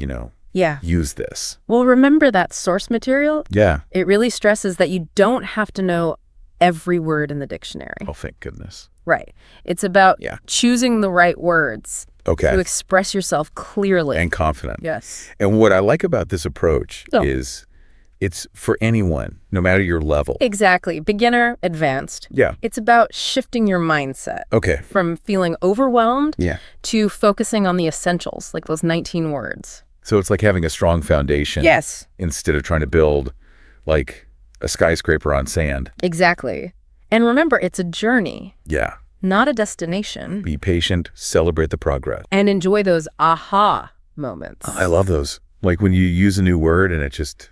Yeah. use this. Well, remember that source material? Yeah. It really stresses that you don't have to know every word in the dictionary. Oh, thank goodness. Right. It's about Yeah. choosing the right words Okay. to express yourself clearly. And confident. Yes. And what I like about this approach Oh. is it's for anyone, no matter your level. Exactly. Beginner, advanced. Yeah. It's about shifting your mindset Okay. from feeling overwhelmed Yeah. to focusing on the essentials, like those 19 words. So it's like having a strong foundation. Yes. Instead of trying to build like a skyscraper on sand. Exactly. And remember, it's a journey, Yeah. not a destination. Be patient, celebrate the progress. And enjoy those aha moments. I love those. Like when you use a new word and it just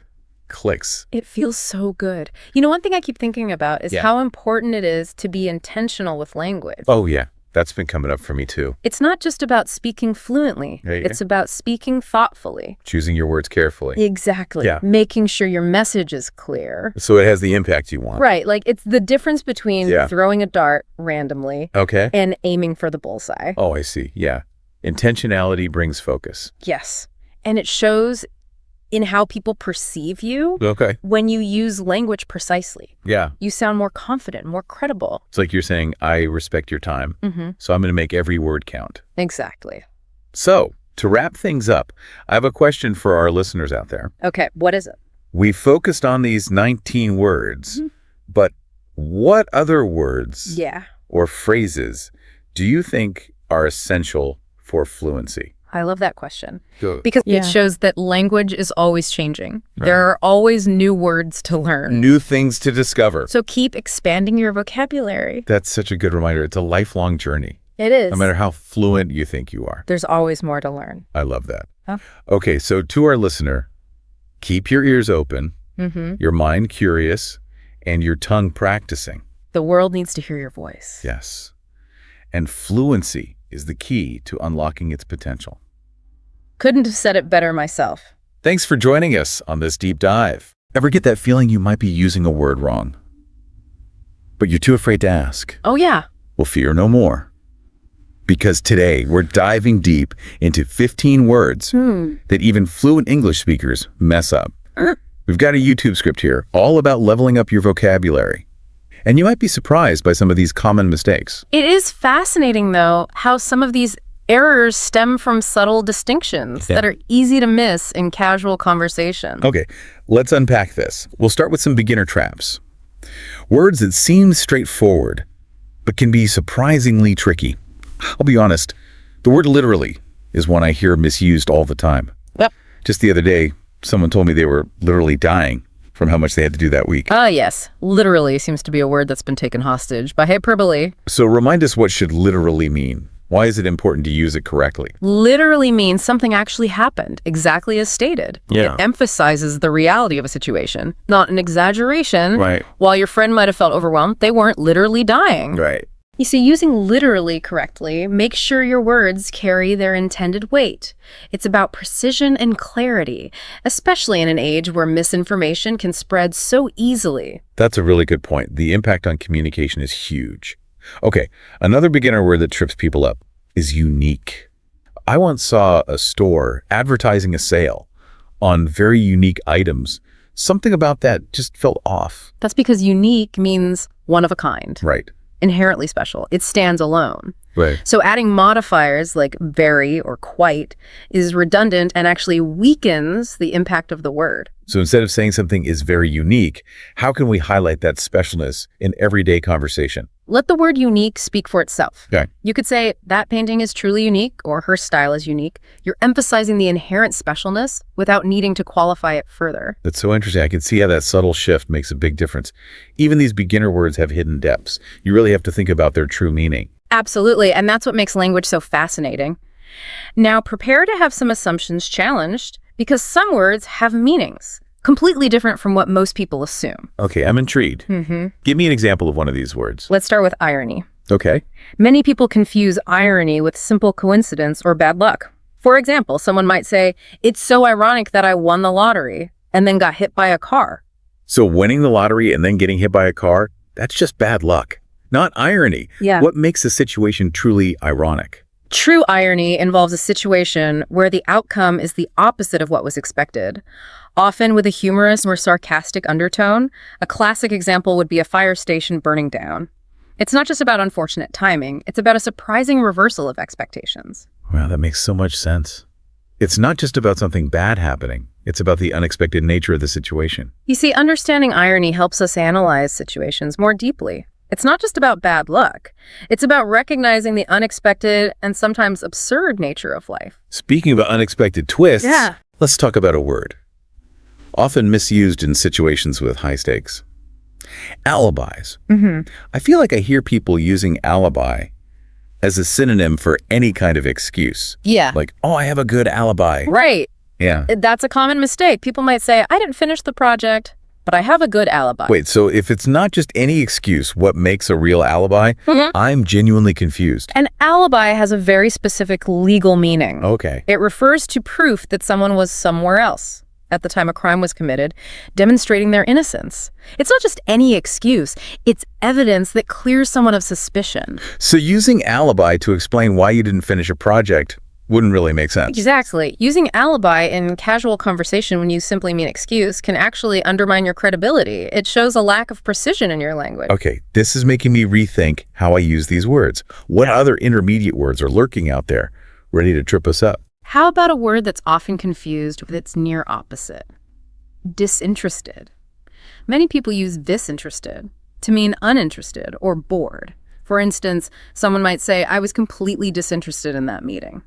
clicks. It feels so good. You know, one thing I keep thinking about is Yeah. how important it is to be intentional with language. Oh, yeah. That's been coming up for me too. It's not just about speaking fluently. Right. It's about speaking thoughtfully. Choosing your words carefully. Exactly. Yeah. Making sure your message is clear. So it has the impact you want. Right. Like it's the difference between Yeah. throwing a dart randomly Okay. and aiming for the bullseye. Oh, I see. Yeah. Intentionality brings focus. Yes. And it shows in how people perceive you Okay. when you use language precisely. Yeah. You sound more confident, more credible. It's like you're saying, I respect your time, Mm-hmm. so I'm going to make every word count. Exactly. So, to wrap things up, I have a question for our listeners out there. Okay. What is it? We focused on these 19 words, Mhm. but what other words Yeah. or phrases do you think are essential for fluency? I love that question Go. because Yeah. it shows that language is always changing. Right. There are always new words to learn. New things to discover. So keep expanding your vocabulary. That's such a good reminder. It's a lifelong journey, It is. no matter how fluent you think you are. There's always more to learn. I love that. Oh. Okay, so to our listener, keep your ears open, Mm-hmm. your mind curious, and your tongue practicing. The world needs to hear your voice. Yes. And fluency is the key to unlocking its potential. Couldn't have said it better myself. Thanks for joining us on this deep dive. Ever get that feeling you might be using a word wrong, but you're too afraid to ask? Oh, yeah. Well, fear no more. Because today we're diving deep into 15 words that even fluent English speakers mess up. We've got a YouTube script here all about leveling up your vocabulary. And you might be surprised by some of these common mistakes. It is fascinating, though, how some of these errors stem from subtle distinctions that are easy to miss in casual conversation. Okay, let's unpack this. We'll start with some beginner traps. Words that seem straightforward, but can be surprisingly tricky. I'll be honest, the word literally is one I hear misused all the time. Yep. Just the other day, someone told me they were literally dying from how much they had to do that week. Ah, yes. Literally seems to be a word that's been taken hostage by hyperbole. So remind us, what should literally mean? Why is it important to use it correctly? Literally means something actually happened, exactly as stated. Yeah. It emphasizes the reality of a situation, not an exaggeration. Right. While your friend might have felt overwhelmed, they weren't literally dying. Right. You see, using literally correctly makes sure your words carry their intended weight. It's about precision and clarity, especially in an age where misinformation can spread so easily. That's a really good point. The impact on communication is huge. Okay, another beginner word that trips people up is unique. I once saw a store advertising a sale on very unique items. Something about that just felt off. That's because unique means one of a kind, Right. inherently special. It stands alone. Right. So adding modifiers like very or quite is redundant and actually weakens the impact of the word. So instead of saying something is very unique, how can we highlight that specialness in everyday conversation? Let the word unique speak for itself. Okay. You could say that painting is truly unique or her style is unique. You're emphasizing the inherent specialness without needing to qualify it further. That's so interesting. I can see how that subtle shift makes a big difference. Even these beginner words have hidden depths. You really have to think about their true meaning. Absolutely, and that's what makes language so fascinating. Now, prepare to have some assumptions challenged because some words have meanings completely different from what most people assume. Okay, I'm intrigued. Mm-hmm. Give me an example of one of these words. Let's start with irony. Okay. Many people confuse irony with simple coincidence or bad luck. For example, someone might say, "It's so ironic that I won the lottery and then got hit by a car." So winning the lottery and then getting hit by a car, that's just bad luck, not irony. Yeah. What makes a situation truly ironic? True irony involves a situation where the outcome is the opposite of what was expected, often with a humorous or sarcastic undertone. A classic example would be a fire station burning down. It's not just about unfortunate timing, it's about a surprising reversal of expectations. Wow, that makes so much sense. It's not just about something bad happening. It's about the unexpected nature of the situation. You see, understanding irony helps us analyze situations more deeply. It's not just about bad luck. It's about recognizing the unexpected and sometimes absurd nature of life. Speaking of unexpected twists, let's talk about a word. Often misused in situations with high stakes. Alibis. I feel like I hear people using alibi as a synonym for any kind of excuse. Yeah. Like, oh, I have a good alibi. Right. Yeah. That's a common mistake. People might say, I didn't finish the project, but I have a good alibi. Wait, so if it's not just any excuse, what makes a real alibi? I'm genuinely confused. An alibi has a very specific legal meaning. Okay. It refers to proof that someone was somewhere else at the time a crime was committed, demonstrating their innocence. It's not just any excuse. It's evidence that clears someone of suspicion. So using alibi to explain why you didn't finish a project wouldn't really make sense. Exactly. Using alibi in casual conversation when you simply mean excuse can actually undermine your credibility. It shows a lack of precision in your language. Okay, this is making me rethink how I use these words. What other intermediate words are lurking out there, ready to trip us up? How about a word that's often confused with its near opposite? Disinterested. Many people use disinterested to mean uninterested or bored. For instance, someone might say, I was completely disinterested in that meeting.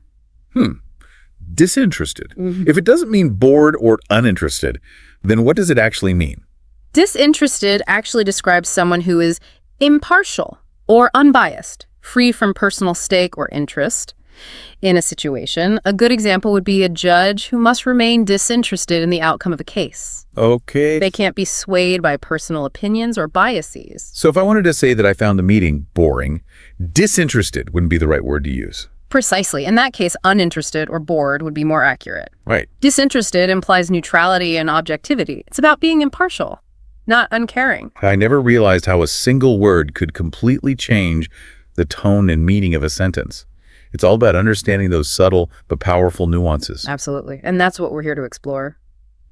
Disinterested. If it doesn't mean bored or uninterested, then what does it actually mean? Disinterested actually describes someone who is impartial or unbiased, free from personal stake or interest in a situation. A good example would be a judge who must remain disinterested in the outcome of a case. Okay. They can't be swayed by personal opinions or biases. So if I wanted to say that I found the meeting boring, disinterested wouldn't be the right word to use. Precisely. In that case, uninterested or bored would be more accurate. Right. Disinterested implies neutrality and objectivity. It's about being impartial, not uncaring. I never realized how a single word could completely change the tone and meaning of a sentence. It's all about understanding those subtle but powerful nuances. Absolutely. And that's what we're here to explore.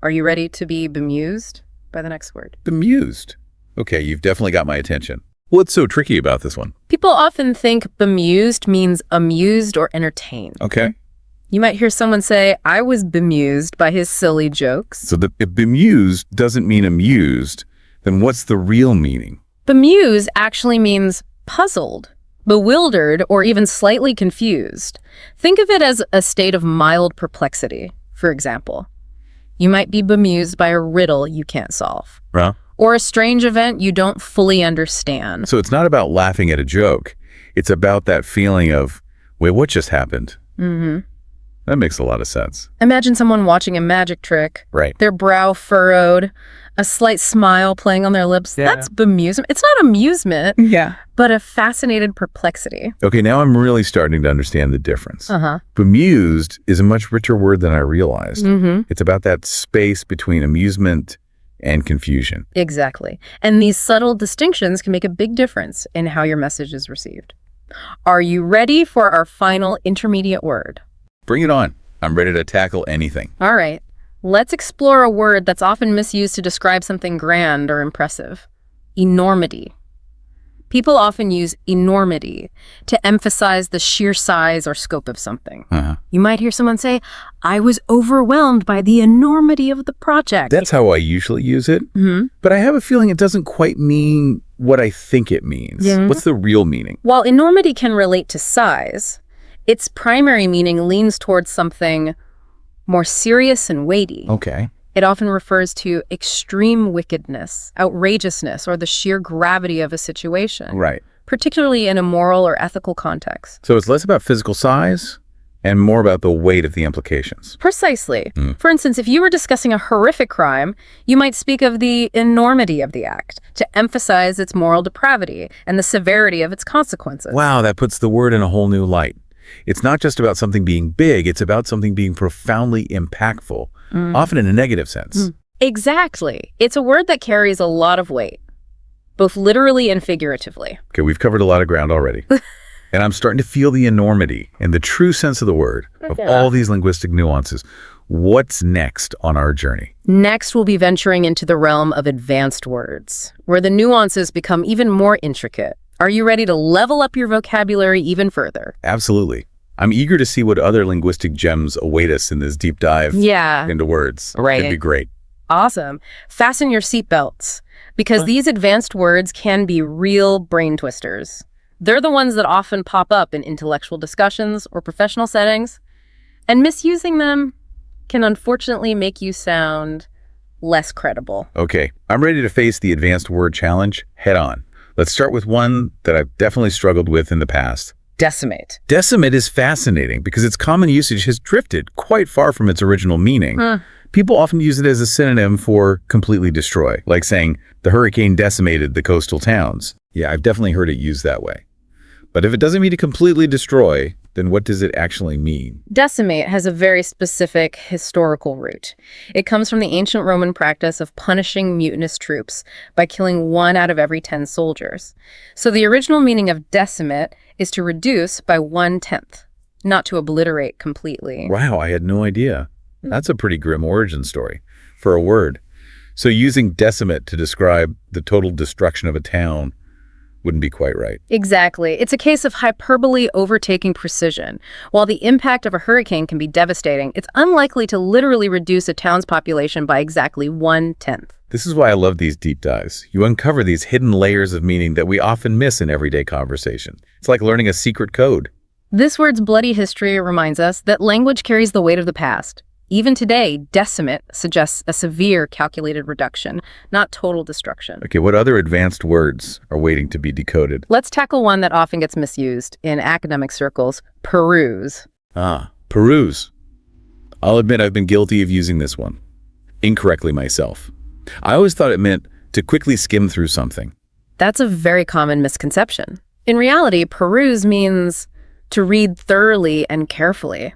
Are you ready to be bemused by the next word? Bemused. Okay, you've definitely got my attention. What's so tricky about this one? People often think bemused means amused or entertained. Okay. You might hear someone say, I was bemused by his silly jokes. So if bemused doesn't mean amused, then what's the real meaning? Bemused actually means puzzled, bewildered, or even slightly confused. Think of it as a state of mild perplexity, for example. You might be bemused by a riddle you can't solve. Well, or a strange event you don't fully understand. so it's not about laughing at a joke. It's about that feeling of, wait, what just happened? That makes a lot of sense. Imagine someone watching a magic trick. Right. Their brow furrowed, a slight smile playing on their lips. Yeah. That's bemusement. It's not amusement, but a fascinated perplexity. Okay, now I'm really starting to understand the difference. Uh-huh. Bemused is a much richer word than I realized. It's about that space between amusement and confusion. Exactly. And these subtle distinctions can make a big difference in how your message is received. Are you ready for our final intermediate word? Bring it on. I'm ready to tackle anything. All right. Let's explore a word that's often misused to describe something grand or impressive. Enormity. People often use enormity to emphasize the sheer size or scope of something. You might hear someone say, I was overwhelmed by the enormity of the project. That's how I usually use it. But I have a feeling it doesn't quite mean what I think it means. What's the real meaning? While enormity can relate to size, its primary meaning leans towards something more serious and weighty. Okay. It often refers to extreme wickedness, outrageousness, or the sheer gravity of a situation. Right. Particularly in a moral or ethical context. So it's less about physical size and more about the weight of the implications. Precisely. For instance, if you were discussing a horrific crime, you might speak of the enormity of the act to emphasize its moral depravity and the severity of its consequences. Wow, that puts the word in a whole new light. It's not just about something being big, it's about something being profoundly impactful, often in a negative sense. Exactly. It's a word that carries a lot of weight, both literally and figuratively. Okay, we've covered a lot of ground already. And I'm starting to feel the enormity and the true sense of the word, of all these linguistic nuances. What's next on our journey? Next, we'll be venturing into the realm of advanced words, where the nuances become even more intricate. Are you ready to level up your vocabulary even further? Absolutely. I'm eager to see what other linguistic gems await us in this deep dive into words. Right. It'd be great. Awesome. Fasten your seatbelts, because these advanced words can be real brain twisters. They're the ones that often pop up in intellectual discussions or professional settings, and misusing them can unfortunately make you sound less credible. Okay, I'm ready to face the advanced word challenge head on. Let's start with one that I've definitely struggled with in the past. Decimate. Decimate is fascinating because its common usage has drifted quite far from its original meaning. People often use it as a synonym for completely destroy, like saying the hurricane decimated the coastal towns. Yeah, I've definitely heard it used that way. But if it doesn't mean to completely destroy, then what does it actually mean? Decimate has a very specific historical root. It comes from the ancient Roman practice of punishing mutinous troops by killing 1 out of every 10 soldiers. So the original meaning of decimate is to reduce by 1/10, not to obliterate completely. Wow, I had no idea. That's a pretty grim origin story for a word. So using decimate to describe the total destruction of a town wouldn't be quite right. Exactly. It's a case of hyperbole overtaking precision. While the impact of a hurricane can be devastating, it's unlikely to literally reduce a town's population by exactly 1/10. This is why I love these deep dives. You uncover these hidden layers of meaning that we often miss in everyday conversation. It's like learning a secret code. This word's bloody history reminds us that language carries the weight of the past. Even today, decimate suggests a severe calculated reduction, not total destruction. Okay, what other advanced words are waiting to be decoded? Let's tackle one that often gets misused in academic circles: peruse. Peruse. I'll admit I've been guilty of using this one incorrectly myself. I always thought it meant to quickly skim through something. That's a very common misconception. In reality, peruse means to read thoroughly and carefully.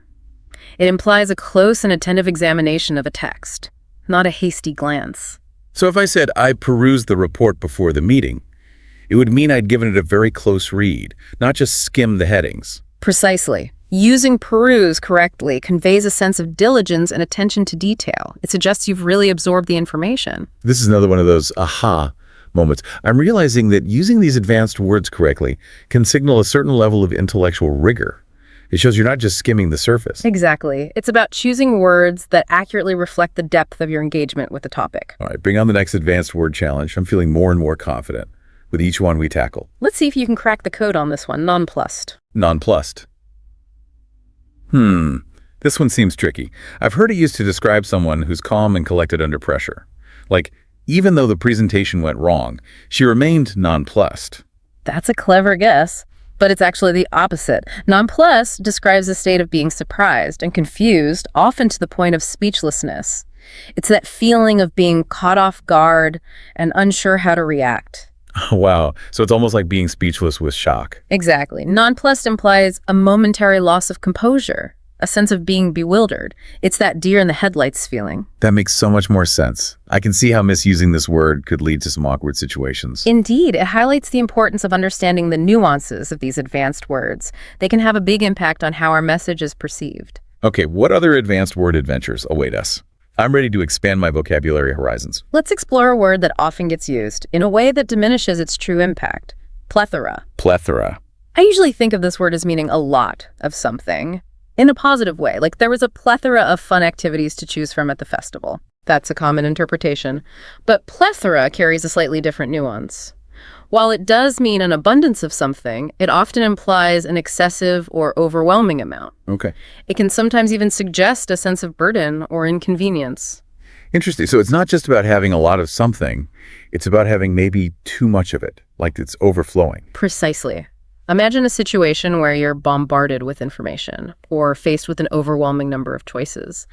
It implies a close and attentive examination of a text, not a hasty glance. So if I said I perused the report before the meeting, it would mean I'd given it a very close read, not just skim the headings. Precisely. Using peruse correctly conveys a sense of diligence and attention to detail. It suggests you've really absorbed the information. This is another one of those aha moments. I'm realizing that using these advanced words correctly can signal a certain level of intellectual rigor. It shows you're not just skimming the surface. Exactly. It's about choosing words that accurately reflect the depth of your engagement with the topic. All right, bring on the next advanced word challenge. I'm feeling more and more confident with each one we tackle. Let's see if you can crack the code on this one. Nonplussed. Nonplussed. This one seems tricky. I've heard it used to describe someone who's calm and collected under pressure. Like, even though the presentation went wrong, she remained nonplussed. That's a clever guess, but it's actually the opposite. Nonplussed describes a state of being surprised and confused, often to the point of speechlessness. It's that feeling of being caught off guard and unsure how to react. Wow, so it's almost like being speechless with shock. Exactly. Nonplussed implies a momentary loss of composure, a sense of being bewildered. It's that deer in the headlights feeling. That makes so much more sense. I can see how misusing this word could lead to some awkward situations. Indeed, it highlights the importance of understanding the nuances of these advanced words. They can have a big impact on how our message is perceived. Okay, what other advanced word adventures await us? I'm ready to expand my vocabulary horizons. Let's explore a word that often gets used in a way that diminishes its true impact. Plethora. Plethora. I usually think of this word as meaning a lot of something, in a positive way, like there was a plethora of fun activities to choose from at the festival. That's a common interpretation. But plethora carries a slightly different nuance. While it does mean an abundance of something, it often implies an excessive or overwhelming amount. Okay. It can sometimes even suggest a sense of burden or inconvenience. Interesting. So it's not just about having a lot of something, it's about having maybe too much of it, like it's overflowing. Precisely. Imagine a situation where you're bombarded with information or faced with an overwhelming number of choices.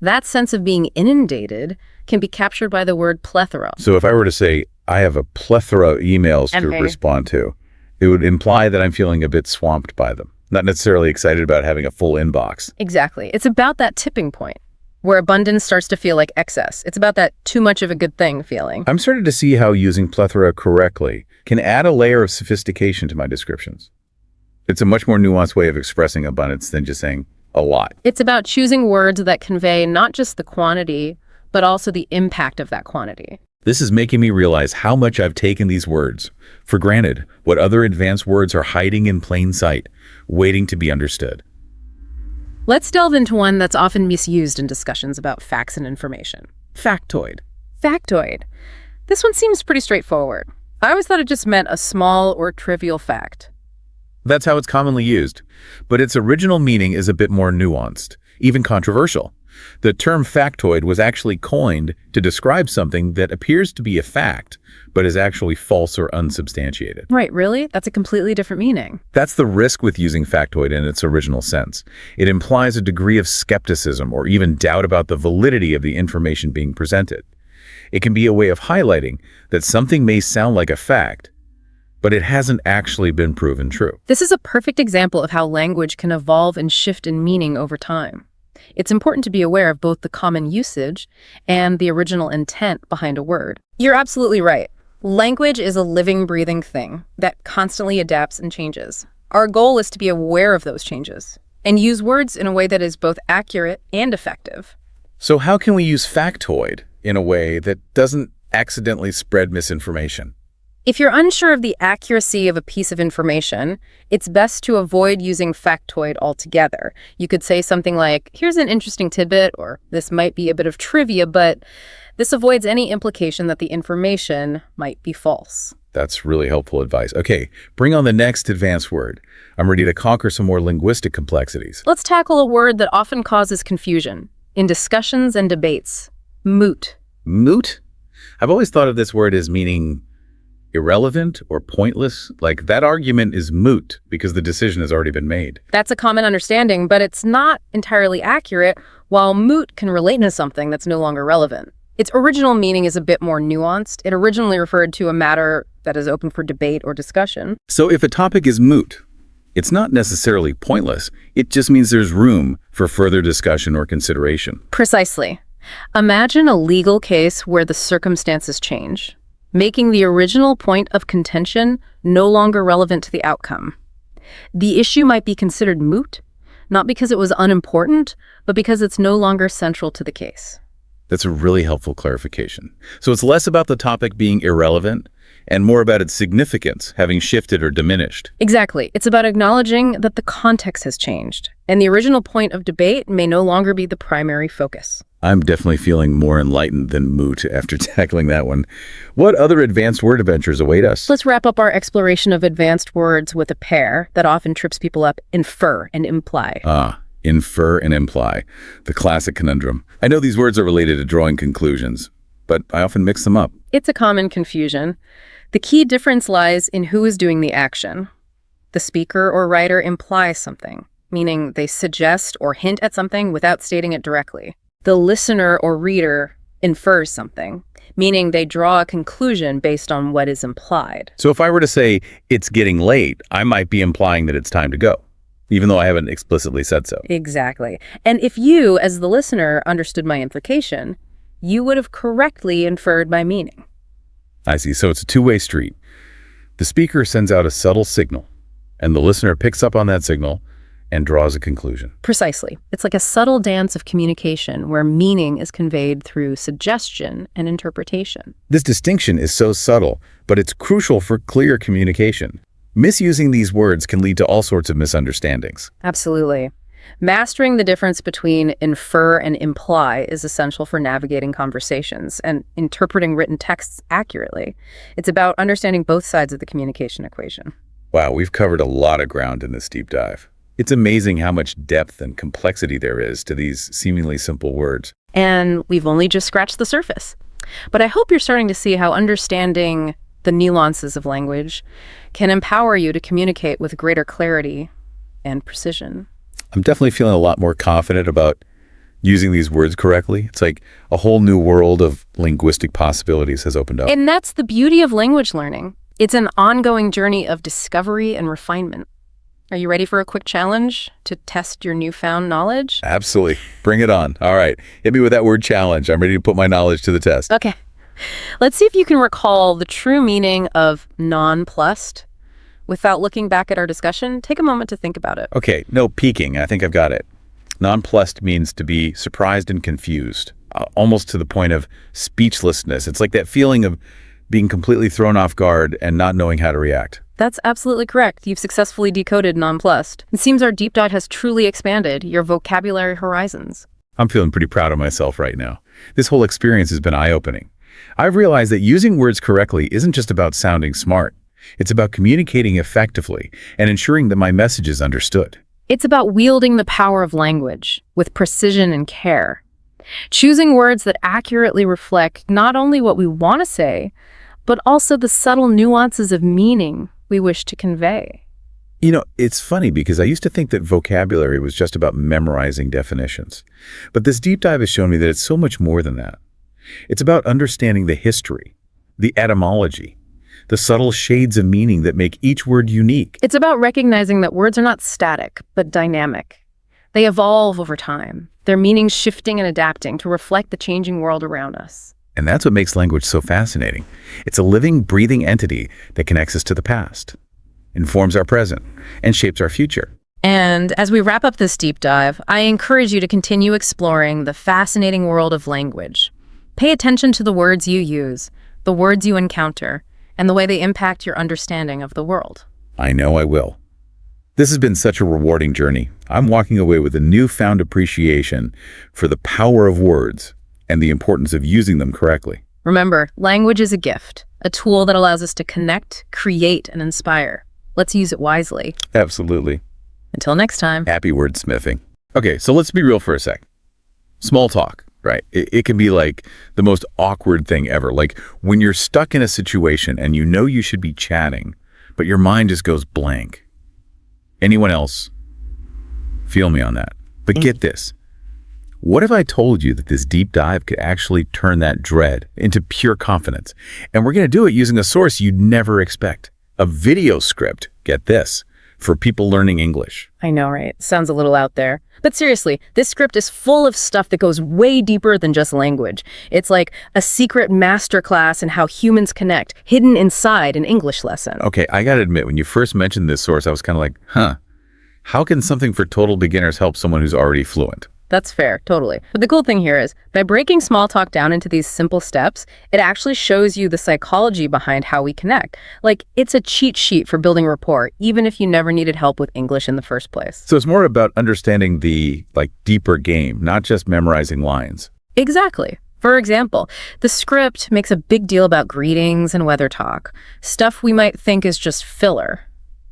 That sense of being inundated can be captured by the word plethora. So if I were to say, I have a plethora of emails to respond to, it would imply that I'm feeling a bit swamped by them, not necessarily excited about having a full inbox. Exactly. It's about that tipping point where abundance starts to feel like excess. It's about that too much of a good thing feeling. I'm starting to see how using plethora correctly can add a layer of sophistication to my descriptions. It's a much more nuanced way of expressing abundance than just saying a lot. It's about choosing words that convey not just the quantity, but also the impact of that quantity. This is making me realize how much I've taken these words for granted, what other advanced words are hiding in plain sight, waiting to be understood. Let's delve into one that's often misused in discussions about facts and information. Factoid. Factoid. This one seems pretty straightforward. I always thought it just meant a small or trivial fact. That's how it's commonly used, but its original meaning is a bit more nuanced, even controversial. The term factoid was actually coined to describe something that appears to be a fact, but is actually false or unsubstantiated. Right, really? That's a completely different meaning. That's the risk with using factoid in its original sense. It implies a degree of skepticism or even doubt about the validity of the information being presented. It can be a way of highlighting that something may sound like a fact, but it hasn't actually been proven true. This is a perfect example of how language can evolve and shift in meaning over time. It's important to be aware of both the common usage and the original intent behind a word. You're absolutely right. Language is a living, breathing thing that constantly adapts and changes. Our goal is to be aware of those changes and use words in a way that is both accurate and effective. So how can we use factoid in a way that doesn't accidentally spread misinformation? If you're unsure of the accuracy of a piece of information, it's best to avoid using factoid altogether. You could say something like, here's an interesting tidbit, or this might be a bit of trivia, but this avoids any implication that the information might be false. That's really helpful advice. Okay, bring on the next advanced word. I'm ready to conquer some more linguistic complexities. Let's tackle a word that often causes confusion in discussions and debates. Moot. Moot? I've always thought of this word as meaning irrelevant or pointless. Like that argument is moot because the decision has already been made. That's a common understanding, but it's not entirely accurate. While moot can relate to something that's no longer relevant, its original meaning is a bit more nuanced. It originally referred to a matter that is open for debate or discussion. So if a topic is moot, it's not necessarily pointless. It just means there's room for further discussion or consideration. Precisely. Imagine a legal case where the circumstances change, making the original point of contention no longer relevant to the outcome. The issue might be considered moot, not because it was unimportant, but because it's no longer central to the case. That's a really helpful clarification. So it's less about the topic being irrelevant and more about its significance having shifted or diminished. Exactly. It's about acknowledging that the context has changed, and the original point of debate may no longer be the primary focus. I'm definitely feeling more enlightened than moot after tackling that one. What other advanced word adventures await us? Let's wrap up our exploration of advanced words with a pair that often trips people up: infer and imply. Infer and imply, the classic conundrum. I know these words are related to drawing conclusions, but I often mix them up. It's a common confusion. The key difference lies in who is doing the action. The speaker or writer implies something, meaning they suggest or hint at something without stating it directly. The listener or reader infers something, meaning they draw a conclusion based on what is implied. So if I were to say, it's getting late, I might be implying that it's time to go, even though I haven't explicitly said so. Exactly. And if you, as the listener, understood my implication, you would have correctly inferred my meaning. I see. So it's a two-way street. The speaker sends out a subtle signal, and the listener picks up on that signal and draws a conclusion. Precisely. It's like a subtle dance of communication where meaning is conveyed through suggestion and interpretation. This distinction is so subtle, but it's crucial for clear communication. Misusing these words can lead to all sorts of misunderstandings. Absolutely. Mastering the difference between infer and imply is essential for navigating conversations and interpreting written texts accurately. It's about understanding both sides of the communication equation. Wow, we've covered a lot of ground in this deep dive. It's amazing how much depth and complexity there is to these seemingly simple words. And we've only just scratched the surface. But I hope you're starting to see how understanding the nuances of language can empower you to communicate with greater clarity and precision. I'm definitely feeling a lot more confident about using these words correctly. It's like a whole new world of linguistic possibilities has opened up. And that's the beauty of language learning. It's an ongoing journey of discovery and refinement. Are you ready for a quick challenge to test your newfound knowledge? Absolutely. Bring it on. All right. Hit me with that word challenge. I'm ready to put my knowledge to the test. Okay. Let's see if you can recall the true meaning of nonplussed Without looking back at our discussion, take a moment to think about it. Okay, no peeking. I think I've got it. Nonplussed means to be surprised and confused, almost to the point of speechlessness. It's like that feeling of being completely thrown off guard and not knowing how to react. That's absolutely correct. You've successfully decoded nonplussed. It seems our deep dive has truly expanded your vocabulary horizons. I'm feeling pretty proud of myself right now. This whole experience has been eye-opening. I've realized that using words correctly isn't just about sounding smart. It's about communicating effectively and ensuring that my message is understood. It's about wielding the power of language with precision and care. Choosing words that accurately reflect not only what we want to say, but also the subtle nuances of meaning we wish to convey. You know, it's funny because I used to think that vocabulary was just about memorizing definitions. But this deep dive has shown me that it's so much more than that. It's about understanding the history, the etymology, the subtle shades of meaning that make each word unique. It's about recognizing that words are not static, but dynamic. They evolve over time, their meanings shifting and adapting to reflect the changing world around us. And that's what makes language so fascinating. It's a living, breathing entity that connects us to the past, informs our present, and shapes our future. And as we wrap up this deep dive, I encourage you to continue exploring the fascinating world of language. Pay attention to the words you use, the words you encounter, and the way they impact your understanding of the world. I know I will. This has been such a rewarding journey. I'm walking away with a newfound appreciation for the power of words and the importance of using them correctly. Remember, language is a gift, a tool that allows us to connect, create, and inspire. Let's use it wisely. Absolutely. Until next time. Happy wordsmithing. Okay, so let's be real for a sec. Small talk, right? It can be like the most awkward thing ever. Like when you're stuck in a situation and you know you should be chatting, but your mind just goes blank. Anyone else? Feel me on that. But get this. What if I told you that this deep dive could actually turn that dread into pure confidence? And we're going to do it using a source you'd never expect. A video script, get this, for people learning English. I know, right? Sounds a little out there. But seriously, this script is full of stuff that goes way deeper than just language. It's like a secret masterclass in how humans connect, hidden inside an English lesson. Okay, I gotta admit, when you first mentioned this source, I was kind of like, how can something for total beginners help someone who's already fluent? That's fair, totally. But the cool thing here is, by breaking small talk down into these simple steps, it actually shows you the psychology behind how we connect. Like, it's a cheat sheet for building rapport, even if you never needed help with English in the first place. So it's more about understanding the, deeper game, not just memorizing lines. Exactly. For example, the script makes a big deal about greetings and weather talk, stuff we might think is just filler.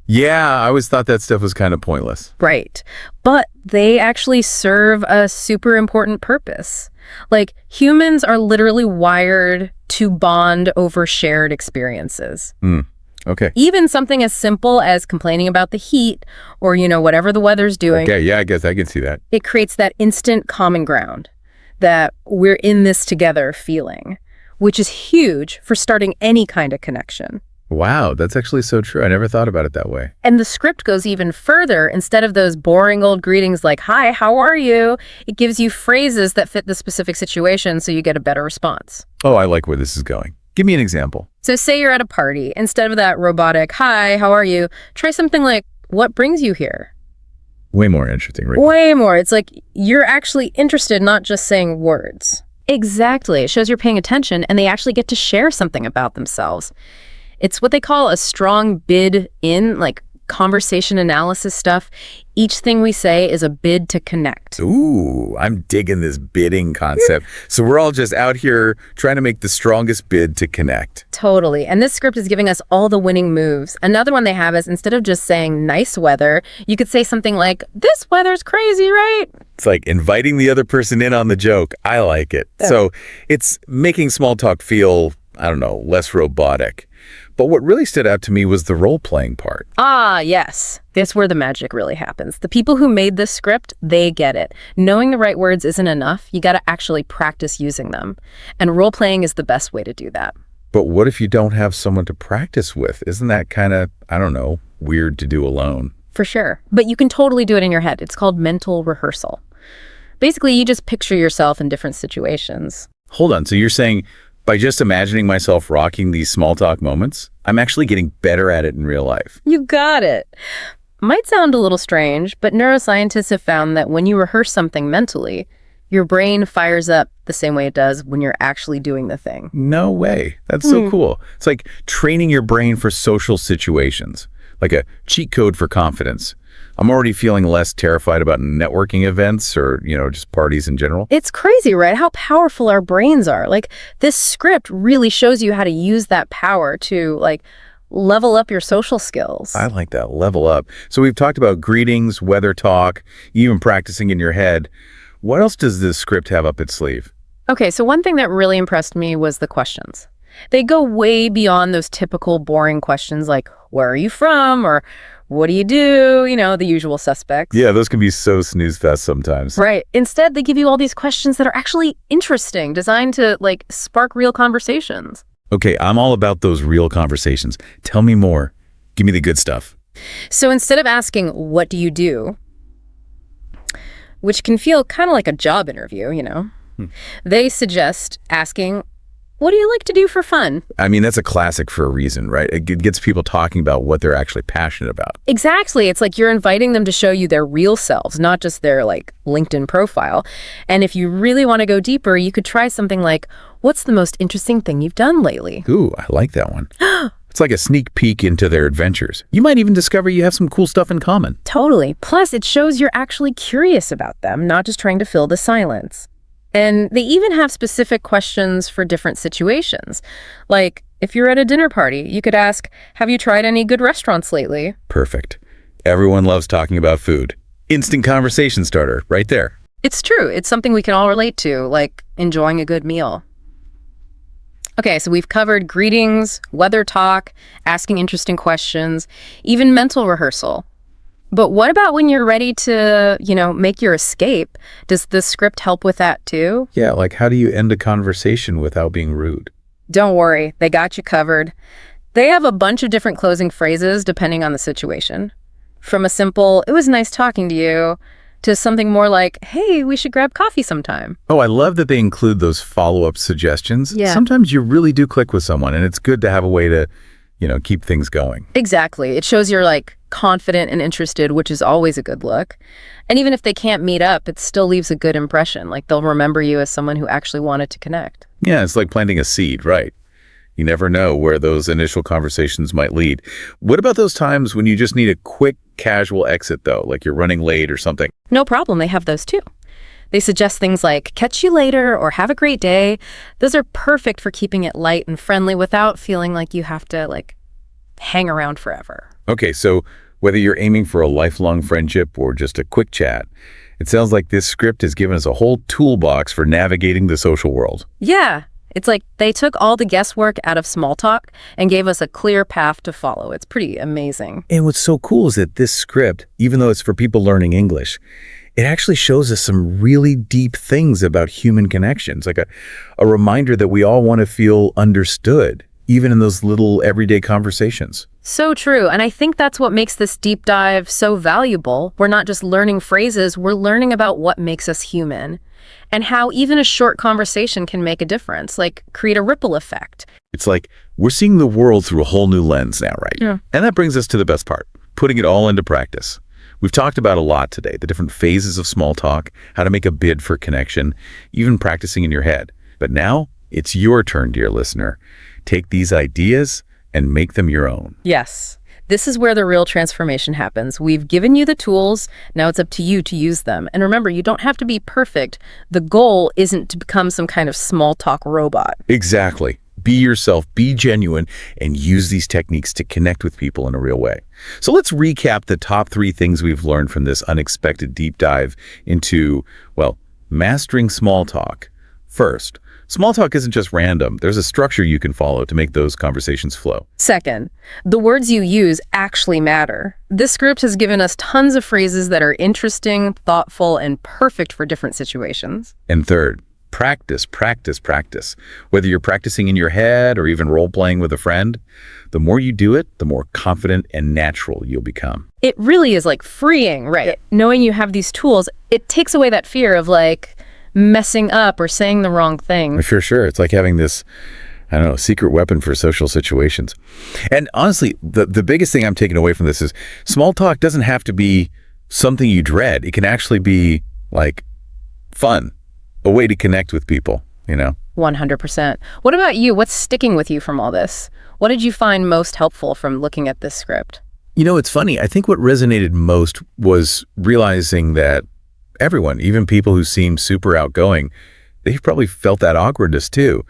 Yeah, I always thought that stuff was kind of pointless. Right. But they actually serve a super important purpose. Like, humans are literally wired to bond over shared experiences. Okay. Even something as simple as complaining about the heat or, whatever the weather's doing. Okay, yeah, I guess I can see that. It creates that instant common ground, that we're in this together feeling, which is huge for starting any kind of connection. Wow, that's actually so true. I never thought about it that way. And the script goes even further. Instead of those boring old greetings like, "Hi, how are you?" it gives you phrases that fit the specific situation so you get a better response. Oh, I like where this is going. Give me an example. So say you're at a party. Instead of that robotic, "Hi, how are you?" try something like, "What brings you here?" Way more interesting, right? Way more. It's like you're actually interested, not just saying words. Exactly. It shows you're paying attention and they actually get to share something about themselves. It's what they call a strong bid in, like conversation analysis stuff. Each thing we say is a bid to connect. Ooh, I'm digging this bidding concept. So we're all just out here trying to make the strongest bid to connect. Totally. And this script is giving us all the winning moves. Another one they have is, instead of just saying nice weather, you could say something like, "This weather's crazy, right?" It's like inviting the other person in on the joke. I like it. So it's making small talk feel, I don't know, less robotic. But what really stood out to me was the role-playing part. Ah, yes. That's where the magic really happens. The people who made this script, they get it. Knowing the right words isn't enough. You got to actually practice using them. And role-playing is the best way to do that. But what if you don't have someone to practice with? Isn't that kind of, I don't know, weird to do alone? For sure. But you can totally do it in your head. It's called mental rehearsal. Basically, you just picture yourself in different situations. Hold on. So you're saying By just imagining myself rocking these small talk moments, I'm actually getting better at it in real life. You got it. Might sound a little strange, but neuroscientists have found that when you rehearse something mentally, your brain fires up the same way it does when you're actually doing the thing. No way. That's so cool. It's like training your brain for social situations, like a cheat code for confidence. I'm already feeling less terrified about networking events or, just parties in general. It's crazy, right? How powerful our brains are. Like, this script really shows you how to use that power to, level up your social skills. I like that, level up. So we've talked about greetings, weather talk, even practicing in your head. What else does this script have up its sleeve? Okay, so one thing that really impressed me was the questions. They go way beyond those typical boring questions like, where are you from? Or what do you do? The usual suspects. Yeah, those can be so snooze fest sometimes. Right. Instead, they give you all these questions that are actually interesting, designed to, spark real conversations. Okay, I'm all about those real conversations. Tell me more. Give me the good stuff. So instead of asking, what do you do? Which can feel kind of like a job interview, they suggest asking, what do you like to do for fun? I mean, that's a classic for a reason, right? It gets people talking about what they're actually passionate about. Exactly. It's like you're inviting them to show you their real selves, not just their, LinkedIn profile. And if you really want to go deeper, you could try something like, what's the most interesting thing you've done lately? Ooh, I like that one. It's like a sneak peek into their adventures. You might even discover you have some cool stuff in common. Totally. Plus, it shows you're actually curious about them, not just trying to fill the silence. And they even have specific questions for different situations. Like, if you're at a dinner party, you could ask, have you tried any good restaurants lately? Perfect. Everyone loves talking about food. Instant conversation starter, right there. It's true. It's something we can all relate to, like enjoying a good meal. Okay, so we've covered greetings, weather talk, asking interesting questions, even mental rehearsal. But what about when you're ready to, make your escape? Does the script help with that too? Yeah, like how do you end a conversation without being rude? Don't worry, they got you covered. They have a bunch of different closing phrases depending on the situation. From a simple, it was nice talking to you, to something more like, hey, we should grab coffee sometime. Oh, I love that they include those follow-up suggestions. Yeah. Sometimes you really do click with someone, and it's good to have a way to, keep things going. Exactly. It shows you're confident and interested, which is always a good look. And even if they can't meet up, it still leaves a good impression. They'll remember you as someone who actually wanted to connect. Yeah, it's like planting a seed, right? You never know where those initial conversations might lead. What about those times when you just need a quick, casual exit, though, like you're running late or something? No problem. They have those too. They suggest things like, catch you later or have a great day. Those are perfect for keeping it light and friendly without feeling like you have to, hang around forever. Okay, so whether you're aiming for a lifelong friendship or just a quick chat, it sounds like this script has given us a whole toolbox for navigating the social world. Yeah. It's like they took all the guesswork out of small talk and gave us a clear path to follow. It's pretty amazing. And what's so cool is that this script, even though it's for people learning English, it actually shows us some really deep things about human connections, like a reminder that we all want to feel understood, even in those little everyday conversations. So true. And I think that's what makes this deep dive so valuable. We're not just learning phrases, we're learning about what makes us human and how even a short conversation can make a difference, create a ripple effect. It's like we're seeing the world through a whole new lens now, right? Yeah. And that brings us to the best part, putting it all into practice. We've talked about a lot today, the different phases of small talk, how to make a bid for connection, even practicing in your head. But now it's your turn, dear listener. Take these ideas and make them your own. Yes. This is where the real transformation happens. We've given you the tools. Now it's up to you to use them. And remember, you don't have to be perfect. The goal isn't to become some kind of small talk robot. Exactly. Be yourself, be genuine, and use these techniques to connect with people in a real way. So let's recap the top 3 things we've learned from this unexpected deep dive into, mastering small talk. First, small talk isn't just random. There's a structure you can follow to make those conversations flow. Second, the words you use actually matter. This script has given us tons of phrases that are interesting, thoughtful, and perfect for different situations. And third, practice, practice, practice. Whether you're practicing in your head or even role-playing with a friend, the more you do it, the more confident and natural you'll become. It really is freeing, right? Knowing you have these tools, it takes away that fear of messing up or saying the wrong thing. For sure. It's like having this, I don't know, secret weapon for social situations. And honestly, the biggest thing I'm taking away from this is small talk doesn't have to be something you dread. It can actually be like fun, a way to connect with people, 100%. What about you? What's sticking with you from all this? What did you find most helpful from looking at this script? It's funny. I think what resonated most was realizing that everyone, even people who seem super outgoing, they've probably felt that awkwardness too.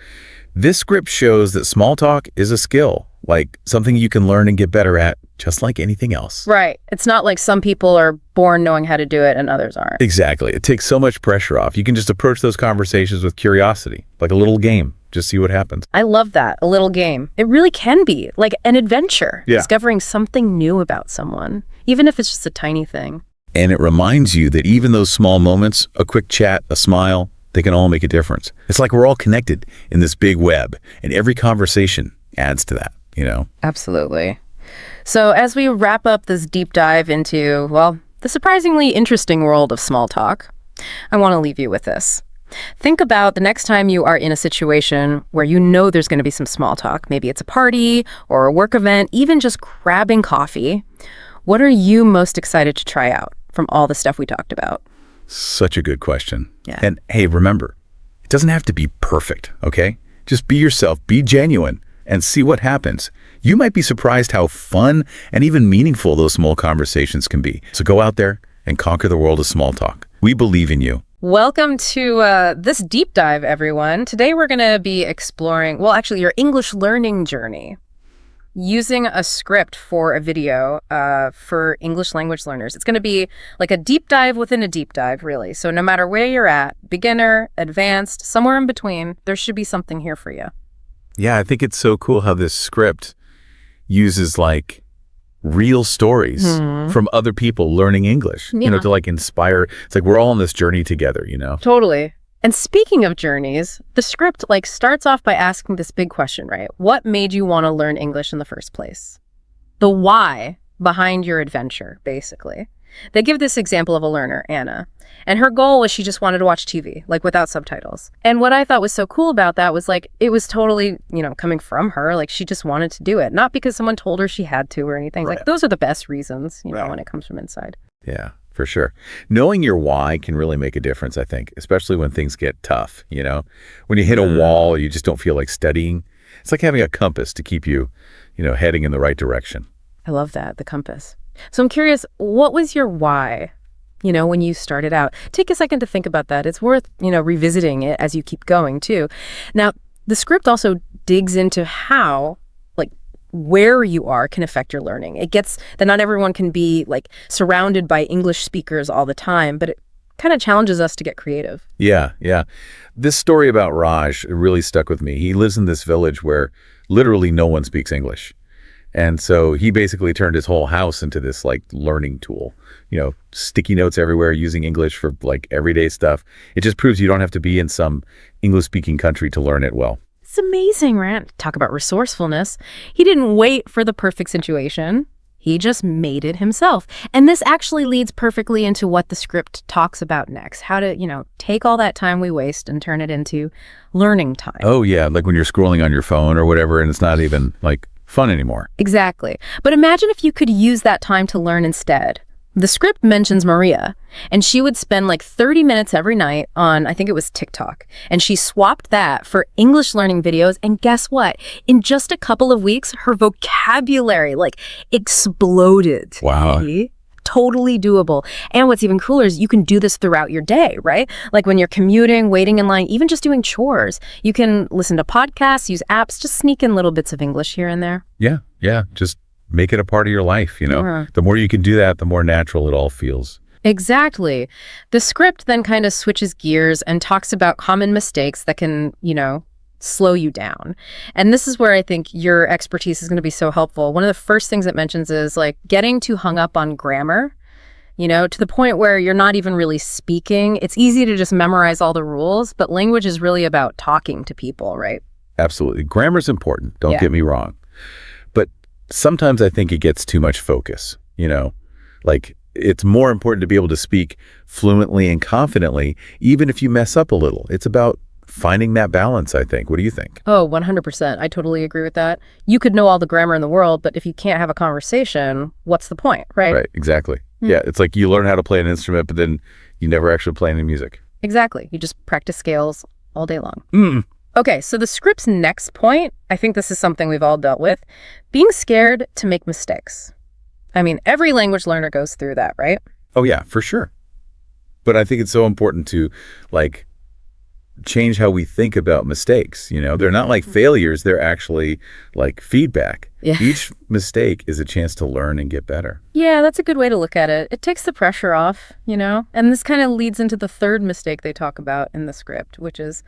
This script shows that small talk is a skill, like something you can learn and get better at, just like anything else. Right. It's not like some people are born knowing how to do it and others aren't. Exactly. It takes so much pressure off. You can just approach those conversations with curiosity, like a little game. Just see what happens. I love that. A little game. It really can be like an adventure, Yeah. Discovering something new about someone, even if it's just a tiny thing. And it reminds you that even those small moments, a quick chat, a smile, they can all make a difference. It's like we're all connected in this big web, and every conversation adds to that, Absolutely. So as we wrap up this deep dive into, well, the surprisingly interesting world of small talk, I want to leave you with this. Think about the next time you are in a situation where you know there's going to be some small talk. Maybe it's a party or a work event, even just grabbing coffee. What are you most excited to try out from all the stuff we talked about? Such a good question. Yeah. And hey, remember, it doesn't have to be perfect, okay? Just be yourself, be genuine, and see what happens. You might be surprised how fun and even meaningful those small conversations can be. So go out there and conquer the world of small talk. We believe in you. Welcome to this deep dive, everyone. Today we're going to be exploring, well, actually, your English learning journey using a script for a video for English language learners. It's going to be like a deep dive within a deep dive, really. So no matter where you're at, beginner, advanced, somewhere in between, there should be something here for you. Yeah, I think it's so cool how this script uses like real stories from other people learning English, to like inspire. It's like we're all on this journey together, Totally. And speaking of journeys, the script starts off by asking this big question, right? What made you want to learn English in the first place? The why behind your adventure, basically. They give this example of a learner, Anna, and her goal was she just wanted to watch TV, without subtitles. And what I thought was so cool about that was it was totally, coming from her, she just wanted to do it, not because someone told her she had to or anything. Right. Those are the best reasons, Right. when it comes from inside. Yeah, for sure. Knowing your why can really make a difference, I think, especially when things get tough, When you hit a wall or you just don't feel like studying, it's like having a compass to keep you, heading in the right direction. I love that, the compass. So I'm curious, what was your why, when you started out? Take a second to think about that. It's worth, revisiting it as you keep going, too. Now, the script also digs into how, where you are can affect your learning. It gets that not everyone can be, surrounded by English speakers all the time, but it kind of challenges us to get creative. Yeah. This story about Raj really stuck with me. He lives in this village where literally no one speaks English. And so he basically turned his whole house into this learning tool, sticky notes everywhere, using English for everyday stuff. It just proves you don't have to be in some English speaking country to learn it well. It's amazing, right? Talk about resourcefulness. He didn't wait for the perfect situation. He just made it himself. And this actually leads perfectly into what the script talks about next. How to, take all that time we waste and turn it into learning time. Oh, yeah. Like when you're scrolling on your phone or whatever, and it's not even fun anymore. Exactly. But imagine if you could use that time to learn instead. The script mentions Maria, and she would spend 30 minutes every night on, I think it was TikTok, and she swapped that for English learning videos, and guess what? In just a couple of weeks, her vocabulary, exploded. Wow. See? Totally doable. And what's even cooler is you can do this throughout your day, right? When you're commuting, waiting in line, even just doing chores. You can listen to podcasts, use apps, just sneak in little bits of English here and there. Yeah. Just make it a part of your life, The more you can do that, the more natural it all feels. Exactly. The script then kind of switches gears and talks about common mistakes that can, slow you down. And this is where I think your expertise is going to be so helpful. One of the first things it mentions is getting too hung up on grammar, to the point where you're not even really speaking. It's easy to just memorize all the rules, but language is really about talking to people, right? Absolutely. Grammar's important. Don't get me wrong. But sometimes I think it gets too much focus, it's more important to be able to speak fluently and confidently, even if you mess up a little. It's about finding that balance, I think. What do you think? Oh, 100%. I totally agree with that. You could know all the grammar in the world, but if you can't have a conversation, what's the point, right? Right, exactly. Yeah, it's like you learn how to play an instrument, but then you never actually play any music. Exactly. You just practice scales all day long. Mm. Okay, so the script's next point, I think this is something we've all dealt with, being scared to make mistakes. I mean, every language learner goes through that, right? Oh, yeah, for sure. But I think it's so important to, like, change how we think about mistakes. They're not like failures. They're actually like feedback. Yeah. Each mistake is a chance to learn and get better. Yeah, that's a good way to look at it. It takes the pressure off, And this kind of leads into the third mistake they talk about in the script, which is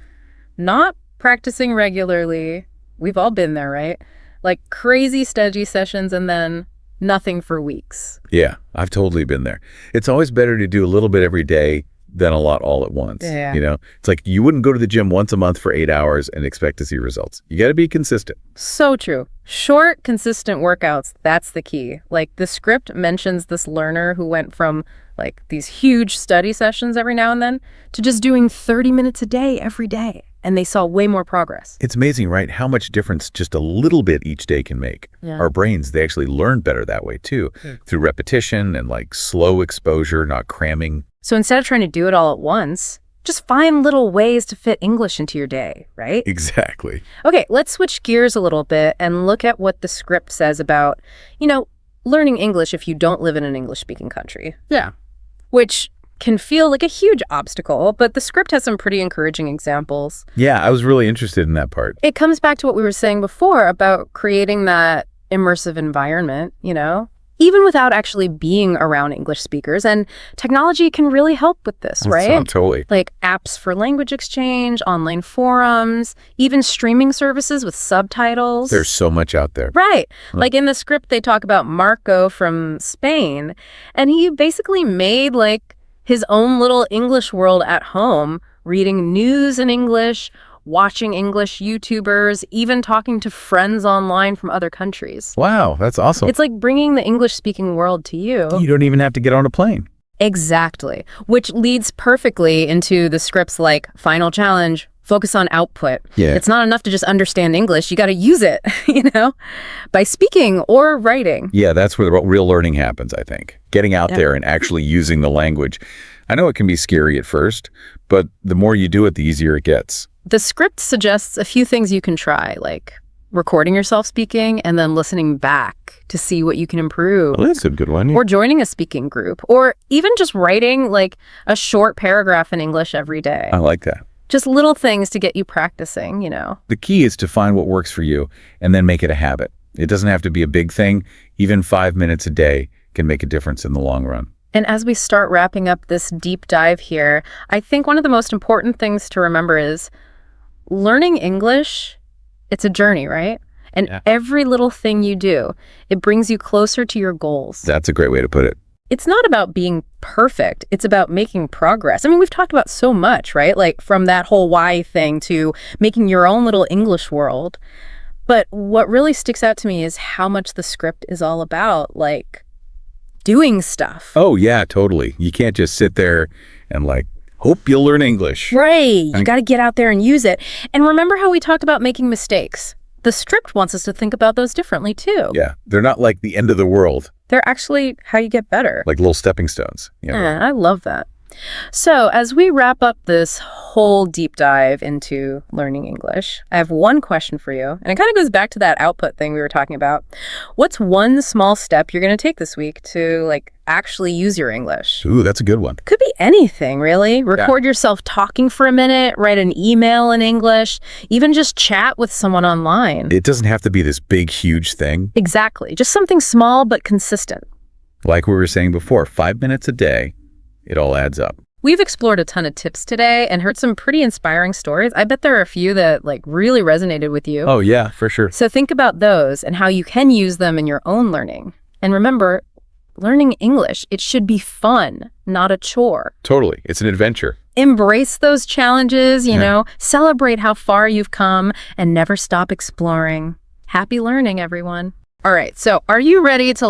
not practicing regularly. We've all been there, right? Like crazy study sessions and then nothing for weeks. Yeah, I've totally been there. It's always better to do a little bit every day than a lot all at once. Yeah. It's like you wouldn't go to the gym once a month for 8 hours and expect to see results. You got to be consistent. So true. Short, consistent workouts, that's the key. Like the script mentions this learner who went from like these huge study sessions every now and then to just doing 30 minutes a day every day. And they saw way more progress. It's amazing, right? How much difference just a little bit each day can make. Yeah. Our brains, they actually learn better that way too, through repetition and like slow exposure, not cramming. So instead of trying to do it all at once, just find little ways to fit English into your day, right? Exactly. Okay, let's switch gears a little bit and look at what the script says about, learning English if you don't live in an English-speaking country. Yeah. Which can feel like a huge obstacle, but the script has some pretty encouraging examples. Yeah, I was really interested in that part. It comes back to what we were saying before about creating that immersive environment, even without actually being around English speakers. And technology can really help with this, right? Oh, totally. Like apps for language exchange, online forums, even streaming services with subtitles. There's so much out there. Right. Like in the script, they talk about Marco from Spain, and he basically made like his own little English world at home, reading news in English, watching English YouTubers, even talking to friends online from other countries. Wow, that's awesome. It's like bringing the English-speaking world to you. You don't even have to get on a plane. Exactly, which leads perfectly into the script's like final challenge, focus on output. Yeah. It's not enough to just understand English. You got to use it, by speaking or writing. Yeah, that's where the real learning happens, I think. Getting out there and actually using the language. I know it can be scary at first, but the more you do it, the easier it gets. The script suggests a few things you can try, like recording yourself speaking and then listening back to see what you can improve. Well, that's a good one. Or joining a speaking group, or even just writing like a short paragraph in English every day. I like that. Just little things to get you practicing, The key is to find what works for you and then make it a habit. It doesn't have to be a big thing. Even 5 minutes a day can make a difference in the long run. And as we start wrapping up this deep dive here, I think one of the most important things to remember is learning English, it's a journey, right? And every little thing you do, it brings you closer to your goals. That's a great way to put it. It's not about being perfect. It's about making progress. I mean, we've talked about so much, right? Like from that whole why thing to making your own little English world. But what really sticks out to me is how much the script is all about, like, doing stuff. Oh, yeah, totally. You can't just sit there and like, hope you'll learn English. Right. You got to get out there and use it. And remember how we talked about making mistakes? The script wants us to think about those differently, too. Yeah, they're not like the end of the world. They're actually how you get better. Like little stepping stones. I love that. So as we wrap up this whole deep dive into learning English, I have one question for you, and it kind of goes back to that output thing we were talking about. What's one small step you're going to take this week to like actually use your English? Ooh, that's a good one. Could be anything, really. Record yourself talking for a minute, write an email in English, even just chat with someone online. It doesn't have to be this big, huge thing. Exactly. Just something small but consistent. Like we were saying before, 5 minutes a day, it all adds up. We've explored a ton of tips today and heard some pretty inspiring stories. I bet there are a few that like really resonated with you. Oh, yeah, for sure. So think about those and how you can use them in your own learning. And remember, learning English, it should be fun, not a chore. Totally. It's an adventure. Embrace those challenges, celebrate how far you've come and never stop exploring. Happy learning, everyone. All right, so are you ready to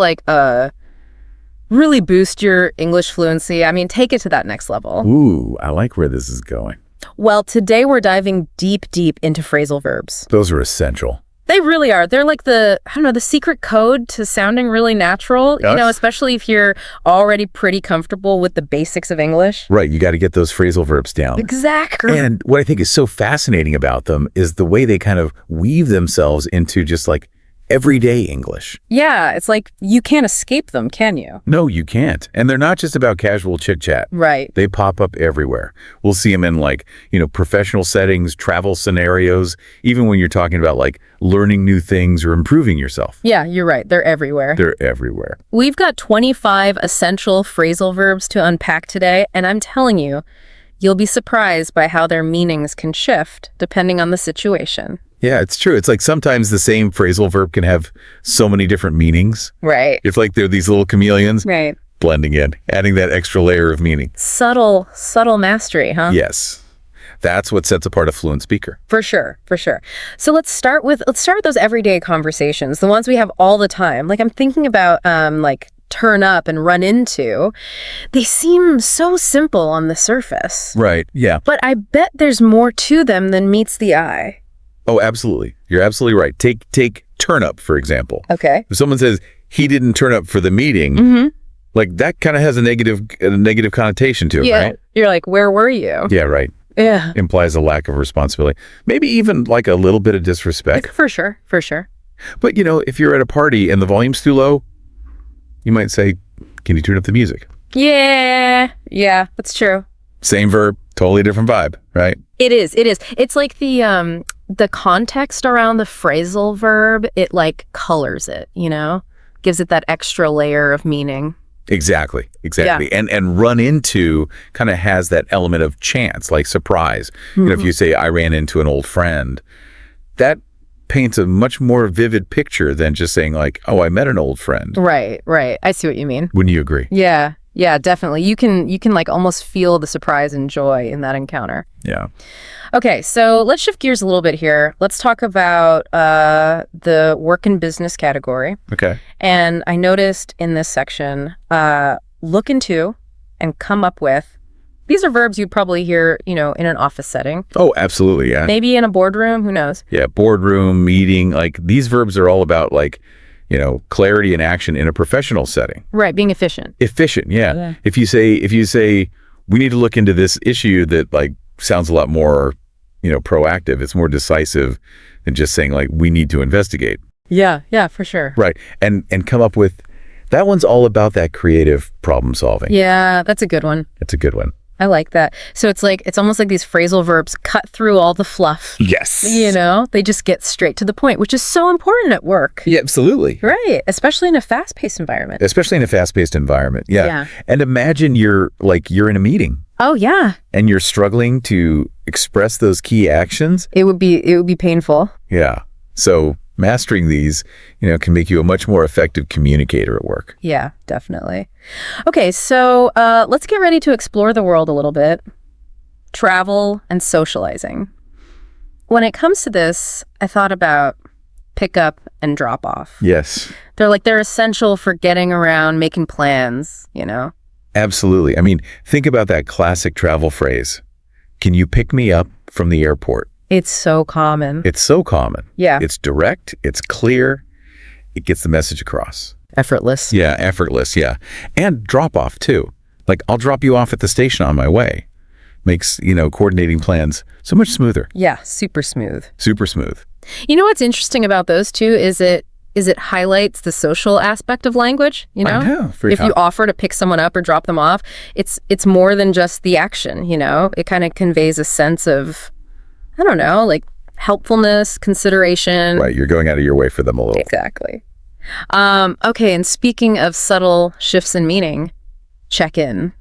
really boost your English fluency. I mean, take it to that next level. Ooh, I like where this is going. Well, today we're diving deep into phrasal verbs. Those are essential. They really are. They're like the secret code to sounding really natural, Yes. Especially if you're already pretty comfortable with the basics of English. Right, you got to get those phrasal verbs down. Exactly. And what I think is so fascinating about them is the way they kind of weave themselves into just like everyday English. Yeah, it's like you can't escape them, can you? No, you can't. And they're not just about casual chit chat. Right. They pop up everywhere. We'll see them in like, professional settings, travel scenarios, even when you're talking about like learning new things or improving yourself. Yeah, you're right. They're everywhere. They're everywhere. We've got 25 essential phrasal verbs to unpack today, and I'm telling you, you'll be surprised by how their meanings can shift depending on the situation. Yeah, it's true. It's like sometimes the same phrasal verb can have so many different meanings. Right. It's like they're these little chameleons Right. blending in, adding that extra layer of meaning. Subtle mastery, huh? Yes. That's what sets apart a fluent speaker. For sure. So let's start with those everyday conversations, the ones we have all the time. Like I'm thinking about like turn up and run into. They seem so simple on the surface. Right. Yeah. But I bet there's more to them than meets the eye. Oh, absolutely. You're absolutely right. Take turn up, for example. Okay. If someone says he didn't turn up for the meeting, Mm-hmm. like that kind of has a negative connotation to it, Yeah. right? You're like, where were you? Yeah, right. Yeah. Implies a lack of responsibility. Maybe even like a little bit of disrespect. For sure. But, if you're at a party and the volume's too low, you might say, can you turn up the music? Yeah, that's true. Same verb, totally different vibe, right? It is. It's like the context around the phrasal verb, it like colors it, gives it that extra layer of meaning. Exactly. And run into kind of has that element of chance, like surprise. Mm-hmm. If you say, I ran into an old friend, that paints a much more vivid picture than just saying like, oh, I met an old friend. Right. I see what you mean. Wouldn't you agree? Yeah, definitely. You can like almost feel the surprise and joy in that encounter. Yeah. Okay, so let's shift gears a little bit here. Let's talk about the work and business category. Okay. And I noticed in this section, look into and come up with. These are verbs you'd probably hear, in an office setting. Oh, absolutely. Yeah. Maybe in a boardroom, who knows? Yeah. Boardroom, meeting, like these verbs are all about like, clarity and action in a professional setting. Right, being efficient. Efficient. Yeah. If you say, we need to look into this issue that like sounds a lot more, proactive. It's more decisive than just saying like, we need to investigate. Yeah, for sure. Right. And come up with, that one's all about that creative problem solving. Yeah, that's a good one. It's a good one. I like that. So it's almost like these phrasal verbs cut through all the fluff. Yes. They just get straight to the point, which is so important at work. Yeah, absolutely. Right. Especially in a fast-paced environment. Especially in a fast-paced environment. Yeah. And imagine you're in a meeting. Oh, yeah. And you're struggling to express those key actions. It would be painful. Yeah. So mastering these, can make you a much more effective communicator at work. Yeah, definitely. Okay, so let's get ready to explore the world a little bit. Travel and socializing. When it comes to this, I thought about pick up and drop off. Yes. They're essential for getting around, making plans, Absolutely. I mean, think about that classic travel phrase. Can you pick me up from the airport? It's so common. It's so common. Yeah. It's direct. It's clear. It gets the message across. Effortless. Yeah, effortless. Yeah. And drop off too. Like I'll drop you off at the station on my way. Makes, coordinating plans so much smoother. Yeah, super smooth. Super smooth. You know what's interesting about those two is it highlights the social aspect of language, I know. If you offer to pick someone up or drop them off, it's more than just the action, It kind of conveys a sense of, I don't know, like helpfulness, consideration. Right, you're going out of your way for them a little. Exactly. Okay, and speaking of subtle shifts in meaning, check-in.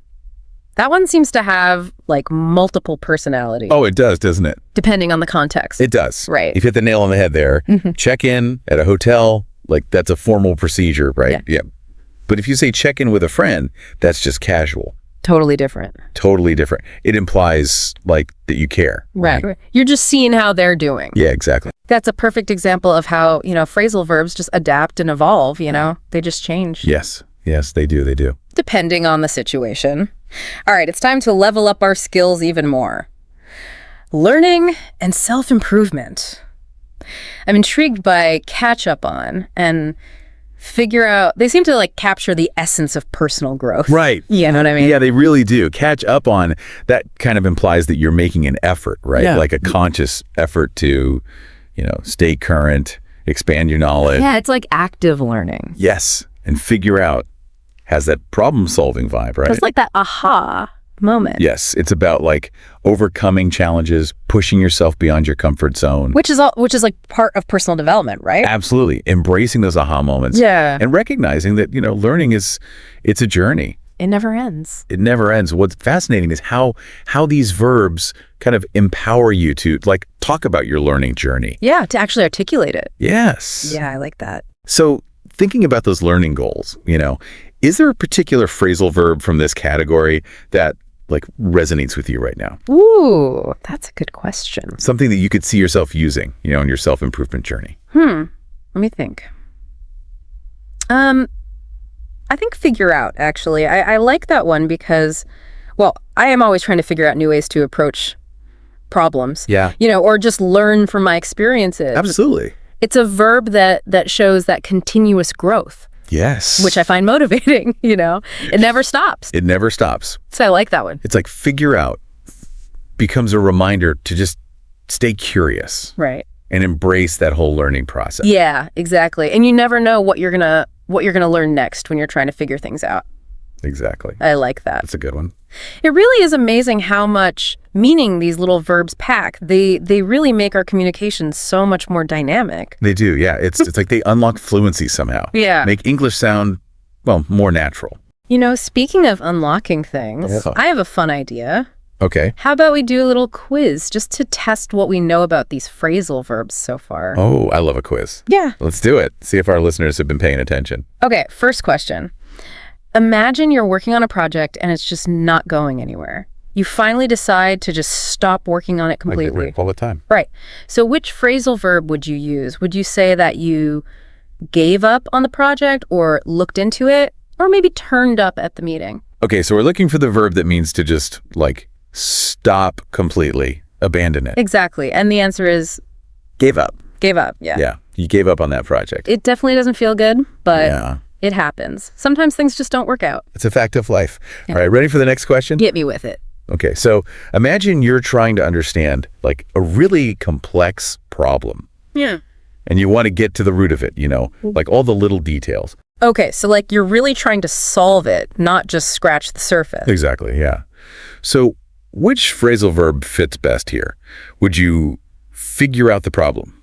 That one seems to have like multiple personalities. Oh, it does, doesn't it? Depending on the context. It does. Right. You've hit the nail on the head there. Mm-hmm. Check in at a hotel, like that's a formal procedure, right? Yeah. But if you say check in with a friend, that's just casual. Totally different. Totally different. It implies like that you care. Right. You're just seeing how they're doing. Yeah, exactly. That's a perfect example of how, phrasal verbs just adapt and evolve, They just change. Yes. Yes, they do. They do. Depending on the situation. All right, it's time to level up our skills even more. Learning and self-improvement. I'm intrigued by catch up on and figure out, they seem to like capture the essence of personal growth. Right. You know what I mean? Yeah, they really do. Catch up on, that kind of implies that you're making an effort, right? Yeah. Like a conscious effort to, stay current, expand your knowledge. Yeah, it's like active learning. Yes. And figure out, has that problem-solving vibe, right? It's like that aha moment. Yes. It's about like overcoming challenges, pushing yourself beyond your comfort zone. Which is like part of personal development, right? Absolutely. Embracing those aha moments. Yeah. And recognizing that, learning it's a journey. It never ends. It never ends. What's fascinating is how these verbs kind of empower you to like talk about your learning journey. Yeah, to actually articulate it. Yes. Yeah, I like that. So thinking about those learning goals, is there a particular phrasal verb from this category that like resonates with you right now? Ooh, that's a good question. Something that you could see yourself using, in your self-improvement journey. Let me think. I think figure out, actually. I like that one because, well, I am always trying to figure out new ways to approach problems. Yeah. Or just learn from my experiences. Absolutely. It's a verb that shows that continuous growth. Yes. Which I find motivating, It never stops. It never stops. So I like that one. It's like figure out becomes a reminder to just stay curious. Right. And embrace that whole learning process. Yeah, exactly. And you never know what you're gonna learn next when you're trying to figure things out. Exactly. I like that. That's a good one. It really is amazing how much meaning these little verbs pack. They really make our communication so much more dynamic. They do, yeah. It's like they unlock fluency somehow. Yeah. Make English sound, well, more natural. Speaking of unlocking things, I have a fun idea. Okay. How about we do a little quiz just to test what we know about these phrasal verbs so far? Oh, I love a quiz. Yeah. Let's do it. See if our listeners have been paying attention. Okay, first question. Imagine you're working on a project and it's just not going anywhere. You finally decide to just stop working on it completely. All the time. Right. So which phrasal verb would you use? Would you say that you gave up on the project or looked into it or maybe turned up at the meeting? Okay, so we're looking for the verb that means to just like stop completely, abandon it. Exactly. And the answer is Gave up. gave up. Yeah. Yeah, you gave up on that project. It definitely doesn't feel good, but Yeah. it happens. Sometimes things just don't work out. It's a fact of life. Yeah. All right, ready for the next question? Get me with it. Okay, so imagine you're trying to understand like a really complex problem Yeah. and you want to get to the root of it, like all the little details. Okay, so like you're really trying to solve it, not just scratch the surface. Exactly, yeah. So which phrasal verb fits best here? Would you figure out the problem,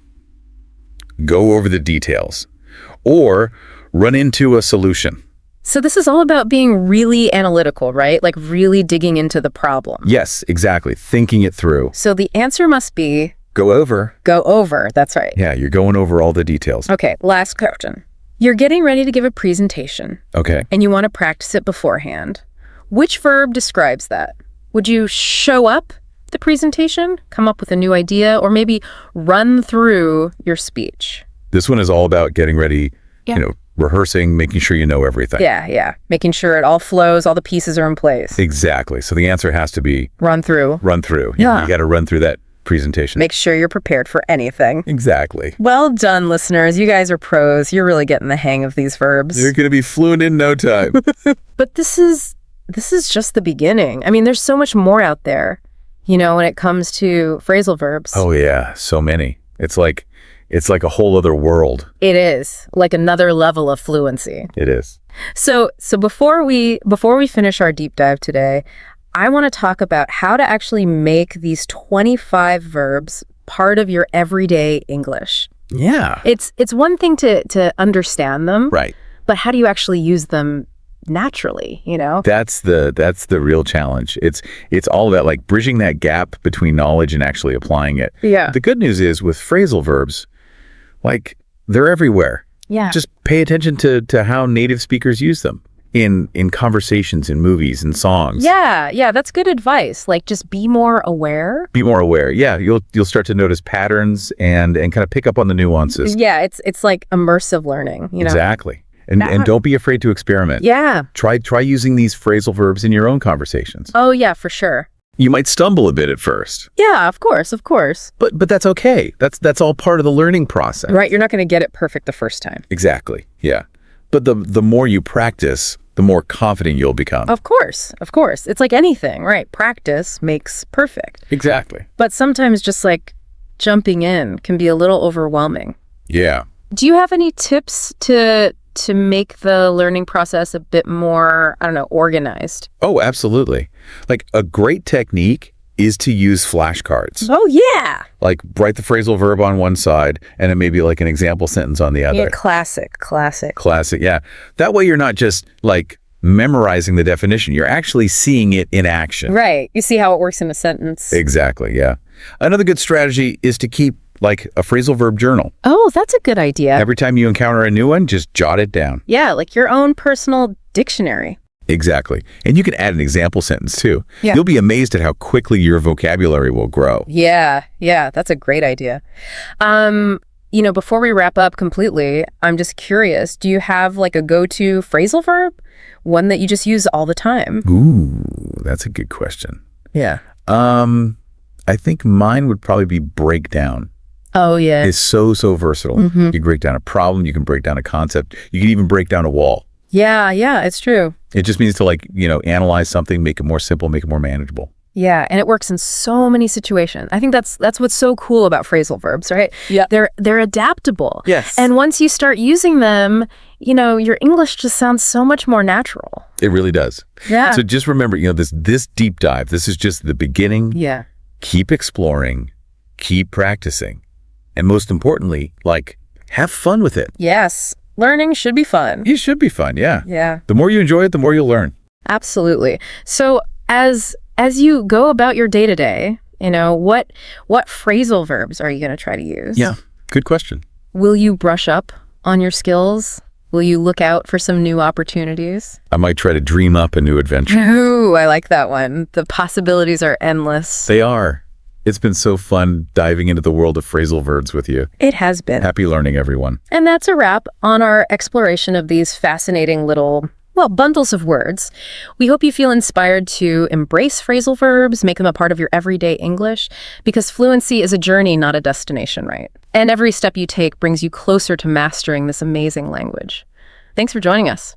go over the details, or run into a solution? So this is all about being really analytical, right? Like really digging into the problem. Yes, exactly. Thinking it through. So the answer must be Go over. go over. That's right. Yeah, you're going over all the details. Okay, last question. You're getting ready to give a presentation Okay. and you want to practice it beforehand. Which verb describes that? Would you show up the presentation, come up with a new idea, or maybe run through your speech? This one is all about getting ready, rehearsing, making sure you know everything. Yeah. Making sure it all flows, all the pieces are in place. Exactly. So the answer has to be Run through. run through. Yeah. You got to run through that presentation. Make sure you're prepared for anything. Exactly. Well done, listeners. You guys are pros. You're really getting the hang of these verbs. You're going to be fluent in no time. But this is just the beginning. I mean, there's so much more out there, when it comes to phrasal verbs. Oh yeah, so many. It's like a whole other world. It is like another level of fluency. It is. So before we finish our deep dive today, I want to talk about how to actually make these 25 verbs part of your everyday English. Yeah. It's one thing to understand them, Right. but how do you actually use them naturally, That's the real challenge. It's all about like bridging that gap between knowledge and actually applying it. Yeah. The good news is with phrasal verbs, like they're everywhere. Yeah. Just pay attention to how native speakers use them in conversations, in movies, and songs. Yeah, that's good advice. Like just be more aware. Be more aware. Yeah, you'll start to notice patterns and kind of pick up on the nuances. Yeah, it's like immersive learning, Exactly. And don't be afraid to experiment. Yeah. Try using these phrasal verbs in your own conversations. Oh, yeah, for sure. You might stumble a bit at first. Yeah, of course, of course. But that's okay. That's all part of the learning process. Right, you're not going to get it perfect the first time. Exactly. Yeah. But the more you practice, the more confident you'll become. Of course, of course. It's like anything, right? Practice makes perfect. Exactly. But sometimes just like jumping in can be a little overwhelming. Yeah. Do you have any tips to make the learning process a bit more, I don't know, organized? Oh, absolutely. Like a great technique is to use flashcards. Oh, yeah. Like write the phrasal verb on one side and then maybe like an example sentence on the other. Yeah, classic. Classic, yeah. That way you're not just like memorizing the definition. You're actually seeing it in action. Right. You see how it works in a sentence. Exactly, yeah. Another good strategy is to keep like a phrasal verb journal. Oh, that's a good idea. Every time you encounter a new one, just jot it down. Yeah, like your own personal dictionary. Exactly. And you can add an example sentence too. Yeah. You'll be amazed at how quickly your vocabulary will grow. Yeah, that's a great idea. Before we wrap up completely, I'm just curious, do you have like a go-to phrasal verb? One that you just use all the time? Ooh, that's a good question. Yeah. I think mine would probably be breakdown. Oh, yeah. It's so versatile. Mm-hmm. You can break down a problem, you can break down a concept, you can even break down a wall. Yeah, it's true. It just means to analyze something, make it more simple, make it more manageable. Yeah, and it works in so many situations. I think that's what's so cool about phrasal verbs, right? Yeah. They're adaptable. Yes. And once you start using them, your English just sounds so much more natural. It really does. Yeah. So just remember, this deep dive, this is just the beginning. Yeah. Keep exploring, keep practicing, and most importantly, have fun with it. Yes. Learning should be fun. It should be fun, yeah. Yeah. The more you enjoy it, the more you'll learn. Absolutely. So as you go about your day-to-day, what phrasal verbs are you going to try to use? Yeah, good question. Will you brush up on your skills? Will you look out for some new opportunities? I might try to dream up a new adventure. Ooh, I like that one. The possibilities are endless. They are. It's been so fun diving into the world of phrasal verbs with you. It has been. Happy learning, everyone. And that's a wrap on our exploration of these fascinating little, bundles of words. We hope you feel inspired to embrace phrasal verbs, make them a part of your everyday English, because fluency is a journey, not a destination, right? And every step you take brings you closer to mastering this amazing language. Thanks for joining us.